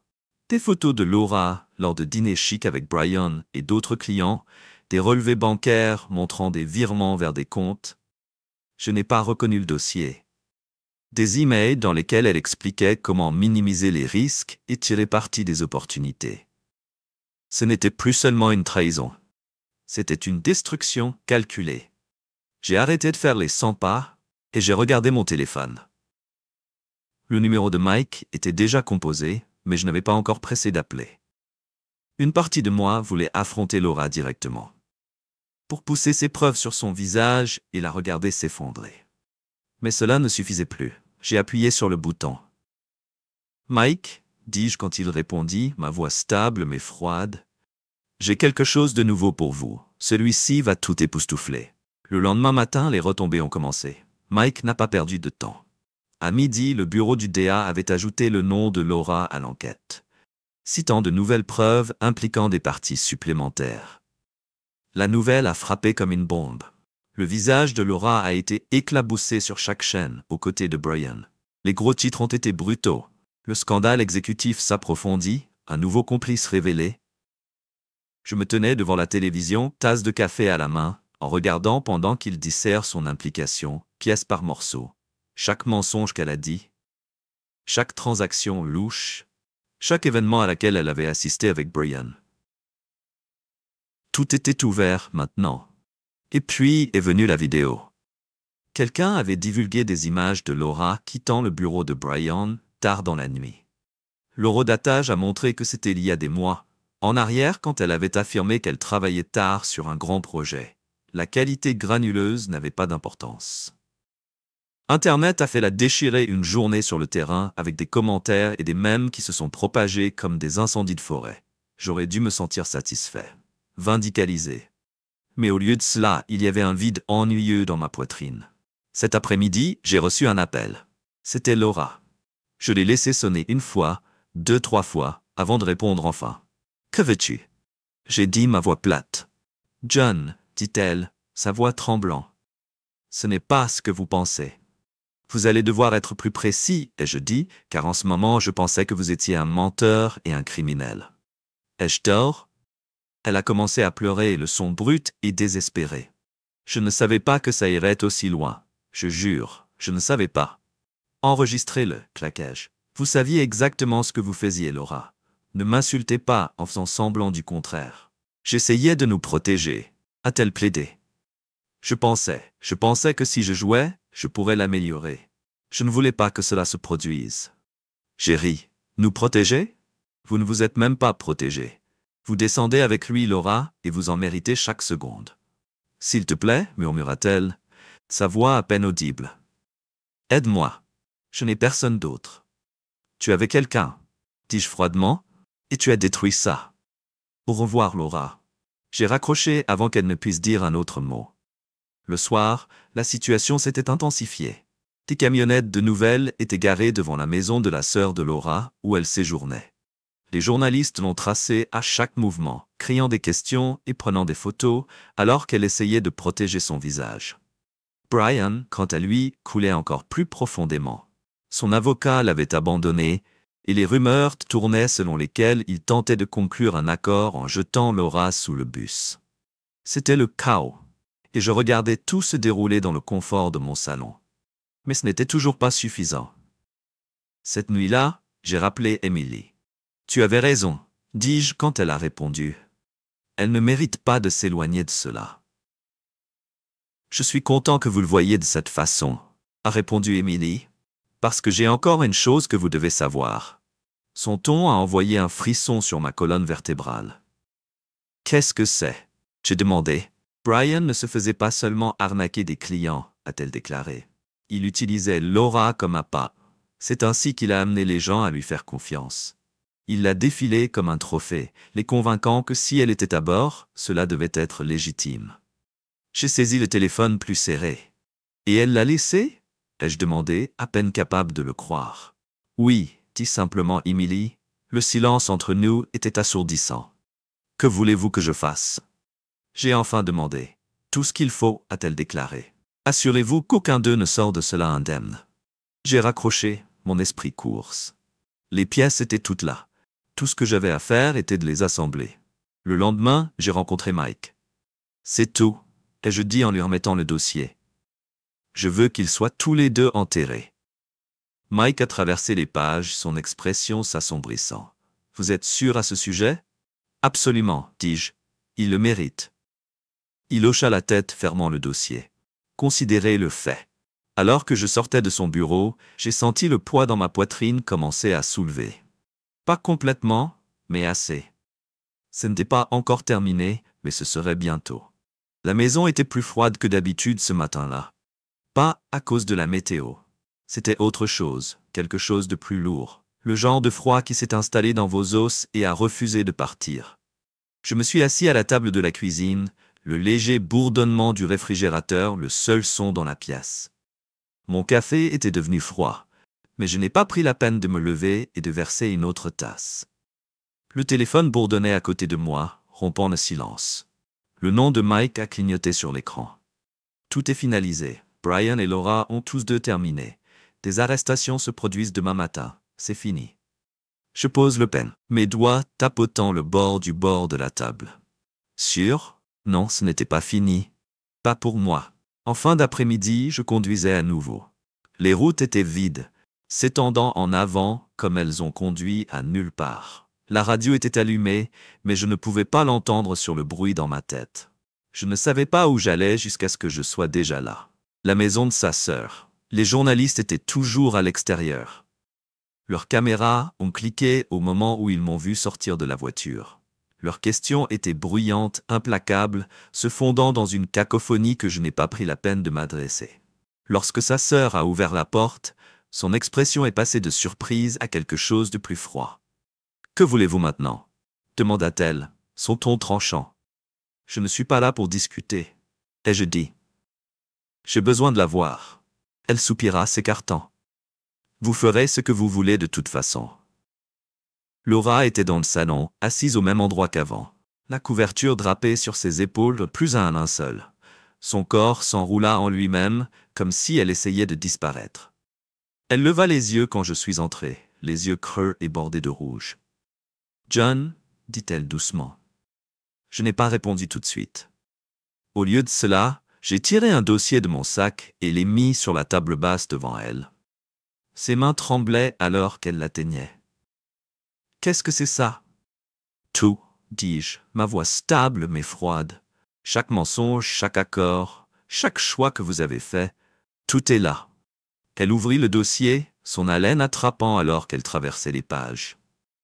Des photos de Laura lors de dîners chics avec Brian et d'autres clients, des relevés bancaires montrant des virements vers des comptes. Je n'ai pas reconnu le dossier. Des emails dans lesquels elle expliquait comment minimiser les risques et tirer parti des opportunités. Ce n'était plus seulement une trahison. C'était une destruction calculée. J'ai arrêté de faire les 100 pas et j'ai regardé mon téléphone. Le numéro de Mike était déjà composé, mais je n'avais pas encore pressé d'appeler. Une partie de moi voulait affronter Laura directement, pour pousser ses preuves sur son visage et la regarder s'effondrer. Mais cela ne suffisait plus. J'ai appuyé sur le bouton. « Mike », dis-je quand il répondit, ma voix stable mais froide, « j'ai quelque chose de nouveau pour vous. Celui-ci va tout époustoufler. » Le lendemain matin, les retombées ont commencé. Mike n'a pas perdu de temps. À midi, le bureau du DA avait ajouté le nom de Laura à l'enquête, citant de nouvelles preuves impliquant des parties supplémentaires. La nouvelle a frappé comme une bombe. Le visage de Laura a été éclaboussé sur chaque chaîne, aux côtés de Brian. Les gros titres ont été brutaux. Le scandale exécutif s'approfondit, un nouveau complice révélé. Je me tenais devant la télévision, tasse de café à la main, en regardant pendant qu'il dissère son implication, pièce par morceau. Chaque mensonge qu'elle a dit, chaque transaction louche, chaque événement à laquelle elle avait assisté avec Brian. Tout était ouvert maintenant. Et puis est venue la vidéo. Quelqu'un avait divulgué des images de Laura quittant le bureau de Brian tard dans la nuit. L'horodatage a montré que c'était il y a des mois, en arrière quand elle avait affirmé qu'elle travaillait tard sur un grand projet. La qualité granuleuse n'avait pas d'importance. Internet a fait la déchirer une journée sur le terrain avec des commentaires et des mèmes qui se sont propagés comme des incendies de forêt. J'aurais dû me sentir satisfait, vindicalisé. Mais au lieu de cela, il y avait un vide ennuyeux dans ma poitrine. Cet après-midi, j'ai reçu un appel. C'était Laura. Je l'ai laissé sonner une fois, 2, 3 fois, avant de répondre enfin. « Que veux-tu » J'ai dit ma voix plate. « John », dit-elle, sa voix tremblant. « Ce n'est pas ce que vous pensez. Vous allez devoir être plus précis, ai-je dit, car en ce moment je pensais que vous étiez un menteur et un criminel. Ai-je tort ? » Elle a commencé à pleurer, le son brut et désespéré. Je ne savais pas que ça irait aussi loin. Je jure, Je ne savais pas. Enregistrez-le, claquai-je. Vous saviez exactement ce que vous faisiez, Laura. Ne m'insultez pas en faisant semblant du contraire. J'essayais de nous protéger, a-t-elle plaidé. Je pensais que si je jouais, je pourrais l'améliorer. Je ne voulais pas que cela se produise. J'ai ri. Nous protéger? Vous ne vous êtes même pas protégé. Vous descendez avec lui, Laura, et vous en méritez chaque seconde. S'il te plaît, murmura-t-elle, sa voix à peine audible. Aide-moi. Je n'ai personne d'autre. Tu avais quelqu'un, dis-je froidement, et tu as détruit ça. Au revoir, Laura. J'ai raccroché avant qu'elle ne puisse dire un autre mot. Le soir, la situation s'était intensifiée. Des camionnettes de nouvelles étaient garées devant la maison de la sœur de Laura, où elle séjournait. Les journalistes l'ont tracée à chaque mouvement, criant des questions et prenant des photos, alors qu'elle essayait de protéger son visage. Brian, quant à lui, coulait encore plus profondément. Son avocat l'avait abandonné, et les rumeurs tournaient selon lesquelles il tentait de conclure un accord en jetant Laura sous le bus. C'était le chaos, et je regardais tout se dérouler dans le confort de mon salon. Mais ce n'était toujours pas suffisant. Cette nuit-là, j'ai rappelé Emily. Tu avais raison, dis-je quand elle a répondu. Elle ne mérite pas de s'éloigner de cela. Je suis content que vous le voyiez de cette façon, a répondu Emily, parce que j'ai encore une chose que vous devez savoir. Son ton a envoyé un frisson sur ma colonne vertébrale. Qu'est-ce que c'est? J'ai demandé. Brian ne se faisait pas seulement arnaquer des clients, a-t-elle déclaré. Il utilisait Laura comme appât. C'est ainsi qu'il a amené les gens à lui faire confiance. Il l'a défilée comme un trophée, les convainquant que si elle était à bord, cela devait être légitime. J'ai saisi le téléphone plus serré. Et elle l'a laissé? Ai-je demandé, à peine capable de le croire. Oui, dit simplement Emily. Le silence entre nous était assourdissant. Que voulez-vous que je fasse? J'ai enfin demandé. Tout ce qu'il faut, a-t-elle déclaré. Assurez-vous qu'aucun d'eux ne sort de cela indemne. J'ai raccroché, mon esprit course. Les pièces étaient toutes là. Tout ce que j'avais à faire était de les assembler. Le lendemain, j'ai rencontré Mike. C'est tout, ai-je dit en lui remettant le dossier. Je veux qu'ils soient tous les deux enterrés. Mike a traversé les pages, son expression s'assombrissant. Vous êtes sûr à ce sujet? Absolument, dis-je. Il le mérite. Il hocha la tête, fermant le dossier. Considérez le fait. Alors que je sortais de son bureau, j'ai senti le poids dans ma poitrine commencer à soulever. Pas complètement, mais assez. Ce n'était pas encore terminé, mais ce serait bientôt. La maison était plus froide que d'habitude ce matin-là. Pas à cause de la météo. C'était autre chose, quelque chose de plus lourd. Le genre de froid qui s'est installé dans vos os et a refusé de partir. Je me suis assis à la table de la cuisine, le léger bourdonnement du réfrigérateur le seul son dans la pièce. Mon café était devenu froid, mais je n'ai pas pris la peine de me lever et de verser une autre tasse. Le téléphone bourdonnait à côté de moi, rompant le silence. Le nom de Mike a clignoté sur l'écran. Tout est finalisé. Brian et Laura ont tous deux terminé. Des arrestations se produisent demain matin. C'est fini. Je pose le pen, mes doigts tapotant le bord de la table. Sûr? Non, ce n'était pas fini. Pas pour moi. En fin d'après-midi, je conduisais à nouveau. Les routes étaient vides, s'étendant en avant comme elles ont conduit à nulle part. La radio était allumée, mais je ne pouvais pas l'entendre sur le bruit dans ma tête. Je ne savais pas où j'allais jusqu'à ce que je sois déjà là. La maison de sa sœur. Les journalistes étaient toujours à l'extérieur. Leurs caméras ont cliqué au moment où ils m'ont vu sortir de la voiture. Leurs questions étaient bruyantes, implacables, se fondant dans une cacophonie que je n'ai pas pris la peine de m'adresser. Lorsque sa sœur a ouvert la porte, son expression est passée de surprise à quelque chose de plus froid. « Que voulez-vous maintenant » demanda-t-elle, son ton tranchant. « Je ne suis pas là pour discuter. » ai-je dit. « J'ai besoin de la voir. » Elle soupira, s'écartant. « Vous ferez ce que vous voulez de toute façon. » Laura était dans le salon, assise au même endroit qu'avant. La couverture drapée sur ses épaules plus à un linceul. Son corps s'enroula en lui-même, comme si elle essayait de disparaître. Elle leva les yeux quand je suis entré, les yeux creux et bordés de rouge. « John » dit-elle doucement. Je n'ai pas répondu tout de suite. Au lieu de cela, J'ai tiré un dossier de mon sac et l'ai mis sur la table basse devant elle. Ses mains tremblaient alors qu'elle l'atteignait. « Qu'est-ce que c'est ça ?»« Tout, dis-je, ma voix stable mais froide. Chaque mensonge, chaque accord, chaque choix que vous avez fait, tout est là. » Elle ouvrit le dossier, son haleine attrapant alors qu'elle traversait les pages.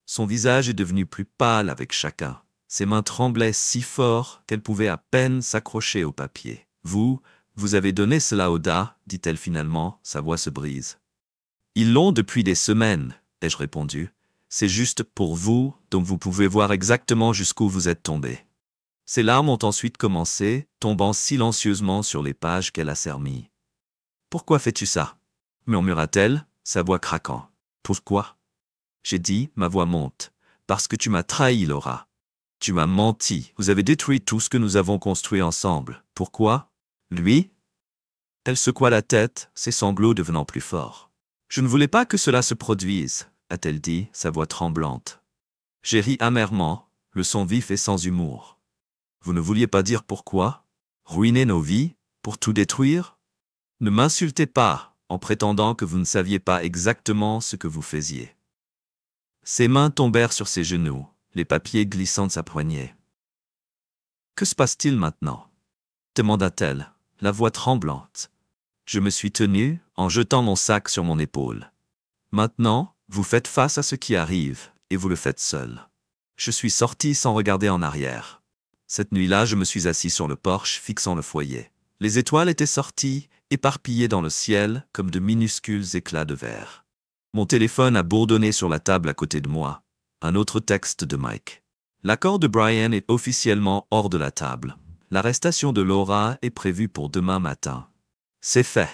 Son visage est devenu plus pâle avec chacun. Ses mains tremblaient si fort qu'elle pouvait à peine s'accrocher au papier. « Vous avez donné cela au DA, dit-elle finalement, sa voix se brise. « Ils l'ont depuis des semaines, ai-je répondu. C'est juste pour vous, donc vous pouvez voir exactement jusqu'où vous êtes tombé. » Ses larmes ont ensuite commencé, tombant silencieusement sur les pages qu'elle a sermies. « Pourquoi fais-tu ça ?» murmura-t-elle, sa voix craquant. « Pourquoi ?» J'ai dit, ma voix monte. « Parce que tu m'as trahi, Laura. Tu m'as menti. Vous avez détruit tout ce que nous avons construit ensemble. Pourquoi ? Lui ?» Elle secoua la tête, ses sanglots devenant plus forts. « Je ne voulais pas que cela se produise, » a-t-elle dit, sa voix tremblante. J'ai ri amèrement, le son vif et sans humour. « Vous ne vouliez pas dire pourquoi ? Ruiner nos vies ? Pour tout détruire ? Ne m'insultez pas, en prétendant que vous ne saviez pas exactement ce que vous faisiez. » Ses mains tombèrent sur ses genoux, les papiers glissant de sa poignée. « Que se passe-t-il maintenant ?» demanda-t-elle, la voix tremblante. Je me suis tenu, en jetant mon sac sur mon épaule. « Maintenant, vous faites face à ce qui arrive, et vous le faites seul. » Je suis sorti sans regarder en arrière. Cette nuit-là, je me suis assis sur le porche, fixant le foyer. Les étoiles étaient sorties, éparpillées dans le ciel, comme de minuscules éclats de verre. Mon téléphone a bourdonné sur la table à côté de moi. Un autre texte de Mike. L'accord de Brian est officiellement hors de la table. L'arrestation de Laura est prévue pour demain matin. C'est fait.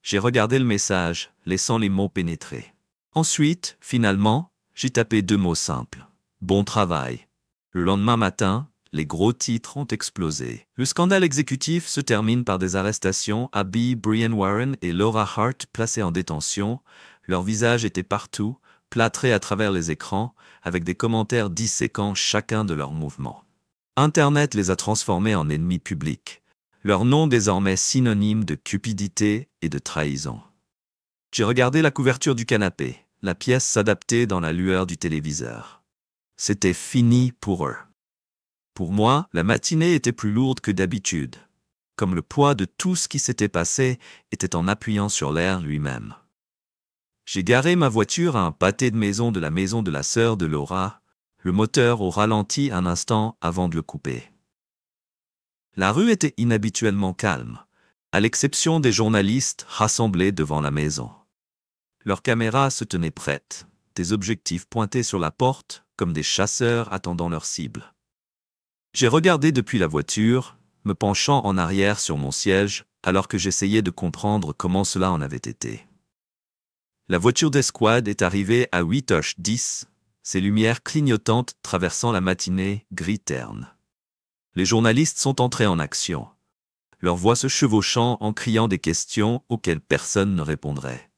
J'ai regardé le message, laissant les mots pénétrer. Ensuite, finalement, j'ai tapé 2 mots simples. Bon travail. Le lendemain matin, les gros titres ont explosé. Le scandale exécutif se termine par des arrestations. Abby, Brian Warren et Laura Hart placés en détention. Leurs visages étaient partout, plâtrés à travers les écrans, avec des commentaires disséquant chacun de leurs mouvements. Internet les a transformés en ennemis publics. Leur nom désormais synonyme de cupidité et de trahison. J'ai regardé la couverture du canapé. La pièce s'adaptait dans la lueur du téléviseur. C'était fini pour eux. Pour moi, la matinée était plus lourde que d'habitude, comme le poids de tout ce qui s'était passé était en appuyant sur l'air lui-même. J'ai garé ma voiture à un pâté de maison de la maison de la sœur de Laura, le moteur au ralenti un instant avant de le couper. La rue était inhabituellement calme, à l'exception des journalistes rassemblés devant la maison. Leurs caméras se tenaient prêtes, des objectifs pointés sur la porte comme des chasseurs attendant leur cible. J'ai regardé depuis la voiture, me penchant en arrière sur mon siège, alors que j'essayais de comprendre comment cela en avait été. La voiture d'escouade est arrivée à 8h10, ses lumières clignotantes traversant la matinée gris terne. Les journalistes sont entrés en action, leurs voix se chevauchant en criant des questions auxquelles personne ne répondrait.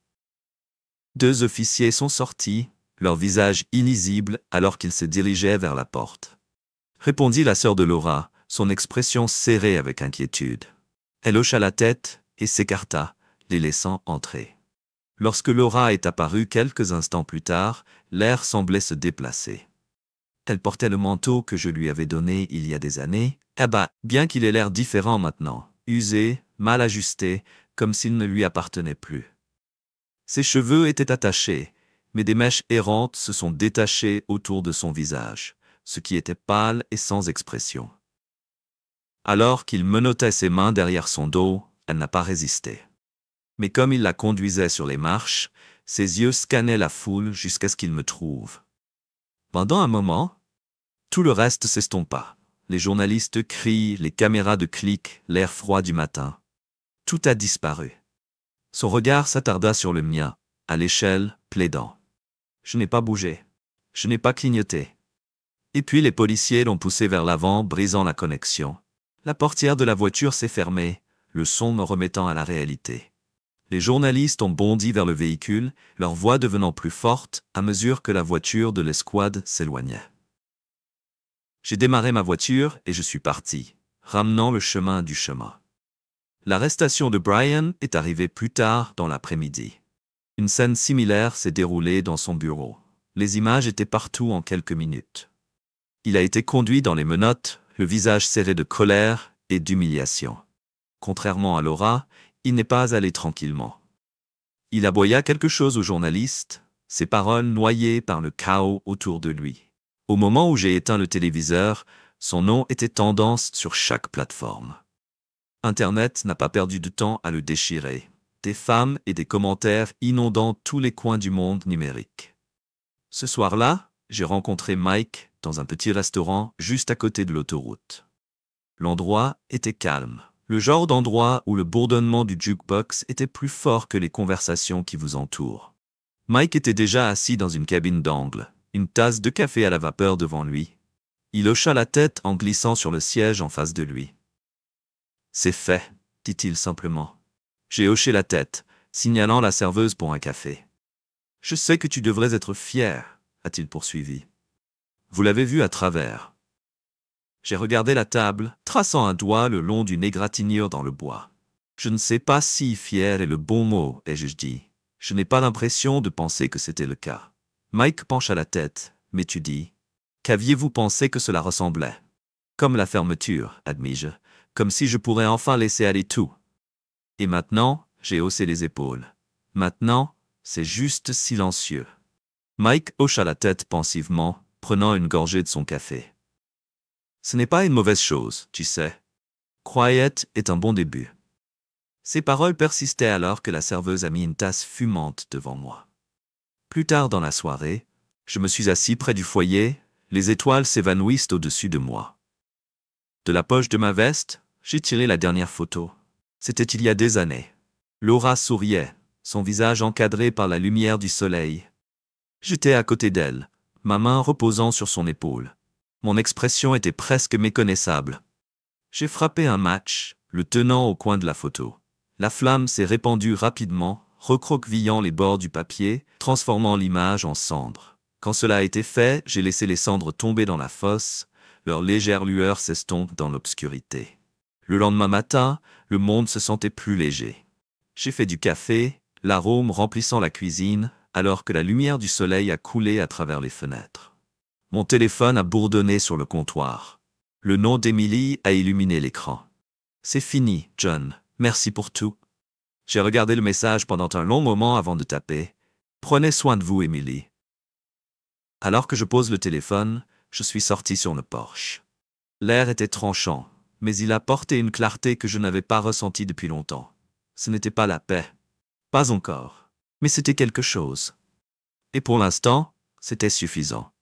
2 officiers sont sortis, leur visage illisible alors qu'ils se dirigeaient vers la porte. Répondit la sœur de Laura, son expression serrée avec inquiétude. Elle hocha la tête et s'écarta, les laissant entrer. Lorsque Laura est apparue quelques instants plus tard, l'air semblait se déplacer. Elle portait le manteau que je lui avais donné il y a des années, bien qu'il ait l'air différent maintenant, usé, mal ajusté, comme s'il ne lui appartenait plus. Ses cheveux étaient attachés, mais des mèches errantes se sont détachées autour de son visage, ce qui était pâle et sans expression. Alors qu'il menottait ses mains derrière son dos, elle n'a pas résisté. Mais comme il la conduisait sur les marches, ses yeux scannaient la foule jusqu'à ce qu'il me trouve. Pendant un moment, tout le reste s'estompa. Les journalistes crient, les caméras de clic, l'air froid du matin. Tout a disparu. Son regard s'attarda sur le mien, à l'échelle, plaidant. Je n'ai pas bougé. Je n'ai pas clignoté. Et puis les policiers l'ont poussé vers l'avant, brisant la connexion. La portière de la voiture s'est fermée, le son me remettant à la réalité. Les journalistes ont bondi vers le véhicule, leur voix devenant plus forte à mesure que la voiture de l'escouade s'éloignait. J'ai démarré ma voiture et je suis parti, ramenant le chemin du chemin. L'arrestation de Brian est arrivée plus tard dans l'après-midi. Une scène similaire s'est déroulée dans son bureau. Les images étaient partout en quelques minutes. Il a été conduit dans les menottes, le visage serré de colère et d'humiliation. Contrairement à Laura, il n'est pas allé tranquillement. Il aboya quelque chose aux journalistes, ses paroles noyées par le chaos autour de lui. Au moment où j'ai éteint le téléviseur, son nom était tendance sur chaque plateforme. Internet n'a pas perdu de temps à le déchirer. Des femmes et des commentaires inondant tous les coins du monde numérique. Ce soir-là, j'ai rencontré Mike dans un petit restaurant juste à côté de l'autoroute. L'endroit était calme. Le genre d'endroit où le bourdonnement du jukebox était plus fort que les conversations qui vous entourent. Mike était déjà assis dans une cabine d'angle, une tasse de café à la vapeur devant lui. Il hocha la tête en glissant sur le siège en face de lui. « C'est fait », dit-il simplement. J'ai hoché la tête, signalant la serveuse pour un café. « Je sais que tu devrais être fier », a-t-il poursuivi. « Vous l'avez vu à travers. » J'ai regardé la table, traçant un doigt le long d'une égratignure dans le bois. Je ne sais pas si fier est le bon mot, ai-je dit. Je n'ai pas l'impression de penser que c'était le cas. Mike pencha la tête, m'étudie. Qu'aviez-vous pensé que cela ressemblait? Comme la fermeture, admis-je, comme si je pourrais enfin laisser aller tout. Et maintenant, j'ai haussé les épaules. Maintenant, c'est juste silencieux. Mike hocha la tête pensivement, prenant une gorgée de son café. Ce n'est pas une mauvaise chose, tu sais. Quiet est un bon début. Ces paroles persistaient alors que la serveuse a mis une tasse fumante devant moi. Plus tard dans la soirée, je me suis assis près du foyer, les étoiles s'évanouissent au-dessus de moi. De la poche de ma veste, j'ai tiré la dernière photo. C'était il y a des années. Laura souriait, son visage encadré par la lumière du soleil. J'étais à côté d'elle, ma main reposant sur son épaule. Mon expression était presque méconnaissable. J'ai frappé un match, le tenant au coin de la photo. La flamme s'est répandue rapidement, recroquevillant les bords du papier, transformant l'image en cendres. Quand cela a été fait, j'ai laissé les cendres tomber dans la fosse, leur légère lueur s'estompe dans l'obscurité. Le lendemain matin, le monde se sentait plus léger. J'ai fait du café, l'arôme remplissant la cuisine, alors que la lumière du soleil a coulé à travers les fenêtres. Mon téléphone a bourdonné sur le comptoir. Le nom d'Emily a illuminé l'écran. « C'est fini, John. Merci pour tout. » J'ai regardé le message pendant un long moment avant de taper. « Prenez soin de vous, Emily. » Alors que je pose le téléphone, je suis sorti sur le porche. L'air était tranchant, mais il apportait une clarté que je n'avais pas ressentie depuis longtemps. Ce n'était pas la paix. Pas encore. Mais c'était quelque chose. Et pour l'instant, c'était suffisant.